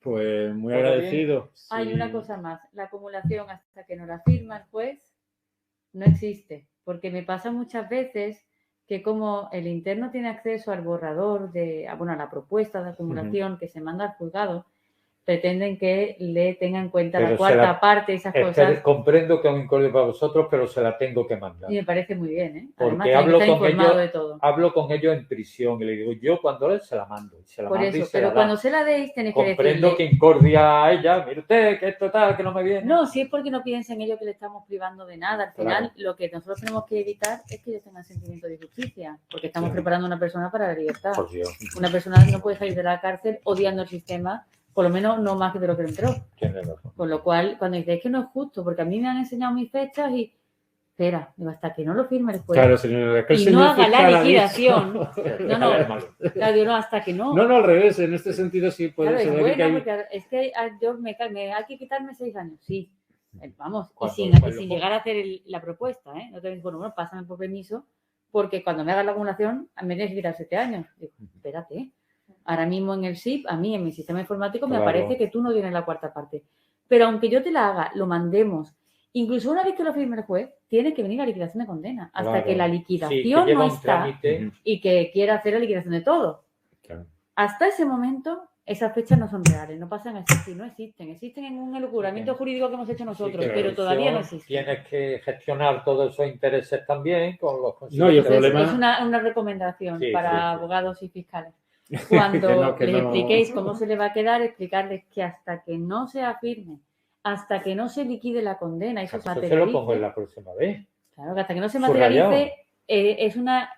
Pues muy ¿Todo agradecido. Hay Sí. una cosa más, la acumulación hasta que no la firma el juez no existe, porque me pasa muchas veces que como el interno tiene acceso al borrador a la propuesta de acumulación que se manda al juzgado, pretenden que le tengan en cuenta Pero la se cuarta la- parte, esas Esther, cosas, comprendo que es un incordio para vosotros, pero se la tengo que mandar. y me parece muy bien, ¿eh? Porque Además, tiene hablo que estar con informado ellos- de todo. Hablo con ellos en prisión y le digo, yo cuando él se la mando. Y se la Por mando y eso, se la pero da. cuando se la deis, tenéis que Comprendo decirle... que incordia a ella. Mire usted, que esto tal, que no me viene. No, si es porque no piensen ellos que le estamos privando de nada. Al final, Claro. lo que nosotros tenemos que evitar es que ellos tengan sentimiento de justicia, porque estamos Claro. preparando a una persona para la libertad. Por Dios, Una persona no puede salir de la cárcel odiando el sistema, por lo menos no más que de lo que entró. tienes razón. Con lo cual, cuando dices, es que no es justo, porque a mí me han enseñado mis fechas y... Espera, digo, hasta que no lo firme el juez. Claro, señor. Es que el Y señor no haga la fiscal ha liquidación. dicho- No, no. Claro, digo, no, hasta que no. No, al revés. En este sentido sí puede Claro, ser. es que bueno, hay- porque es que hay que quitarme 6 años, sí. Vamos, y Cuando sin, el juez lo llegar a hacer la propuesta, ¿eh? No te dices, bueno, pásame por permiso, porque cuando me hagas la acumulación me tienes que quitar 7 años. Digo, espérate, ahora mismo en el SIP, a mí en mi sistema informático me Claro. aparece que tú no tienes la cuarta parte. Pero aunque yo te la haga, lo mandemos, incluso una vez que lo firme el juez, tiene que venir la liquidación de condena, hasta Claro. que la Sí, que liquidación lleva no un está trámite. y que quiera hacer la liquidación de todo. Claro. Hasta ese momento, esas fechas no son reales, no pasan a existir, no existen. Existen en un elucubramiento Sí. jurídico que hemos hecho nosotros, Sí, pero todavía no existen. Tienes que gestionar todos esos intereses también con los No, y el Entonces, problema- es una recomendación Sí, para sí, sí. abogados y fiscales. Cuando Que les no. expliquéis cómo se le va a quedar, explicarles que hasta que no sea firme, hasta que no se liquide la condena y eso se Eso se lo pongo en materialice, la próxima vez. claro, que hasta que no se Subrayado. materialice, es una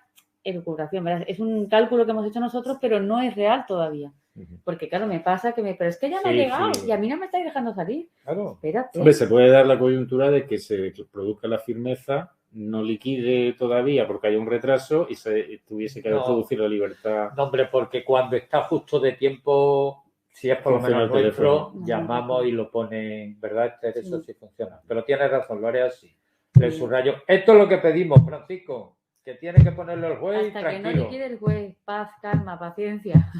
elucubración, ¿verdad? Es un cálculo que hemos hecho nosotros, pero no es real todavía. Porque claro, me pasa que pero es que ya me ha Sí, llegado sí. y a mí no me estáis dejando salir. Claro. Espérate. Hombre, se puede dar la coyuntura de que se produzca la firmeza, no liquide todavía porque haya un retraso y se tuviese que No. producir la libertad. No, hombre, porque cuando está justo de tiempo, si es por lo Funciona menos el nuestro, teléfono. llamamos y lo ponen, ¿verdad, Esther? Eso Sí. sí funciona. Pero tienes razón, lo haré así. Le subrayo. Esto es lo que pedimos, Francisco, que tiene que ponerlo el juez Hasta que no tranquilo. liquide el juez, paz, calma, paciencia.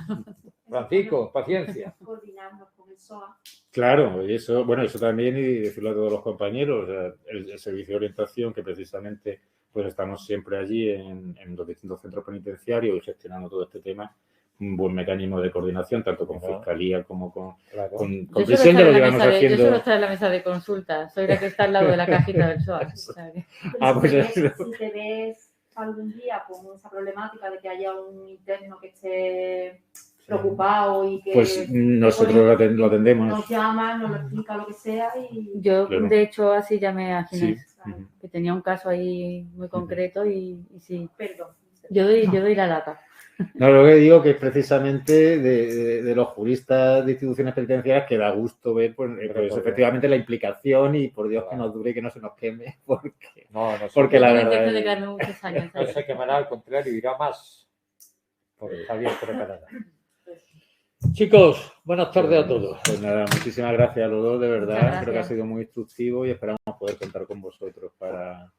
Francisco, paciencia. Coordinarnos con el SOA. Claro, y eso, bueno, eso también, y decirlo a todos los compañeros, o sea, el servicio de orientación, que precisamente pues estamos siempre allí en los distintos centros penitenciarios y gestionando todo este tema, un buen mecanismo de coordinación, tanto con Claro. fiscalía como con Claro. Yo prisión, suelo ya lo estar en la llevamos mesa de- yo haciendo. suelo estar en la mesa de consulta. Soy la que está al lado de la cajita del SOA. O sea que- Ah, pues ya. Si te ves algún día con esa problemática de que haya un interno que esté preocupado y que Pues nosotros lo atendemos. nos llama, nos lo explica lo que sea y Yo, Claro. de hecho, así llamé a Sí. Ginés, Ujú. que tenía un caso ahí muy concreto y sí. perdón. Yo doy la lata. No, lo que digo que es precisamente de los juristas de instituciones penitenciarias que da gusto ver, pues efectivamente la implicación y por Dios que nos dure y que no se nos queme, porque No, no Porque Yo la tengo verdad intención de es- quedarme muchos años. no se quemará, al contrario, irá más. Porque está bien preparada. Chicos, buenas tardes a todos. Pues nada, muchísimas gracias a los dos, de verdad. Muchas Creo que ha gracias. sido muy instructivo y esperamos poder contar con vosotros para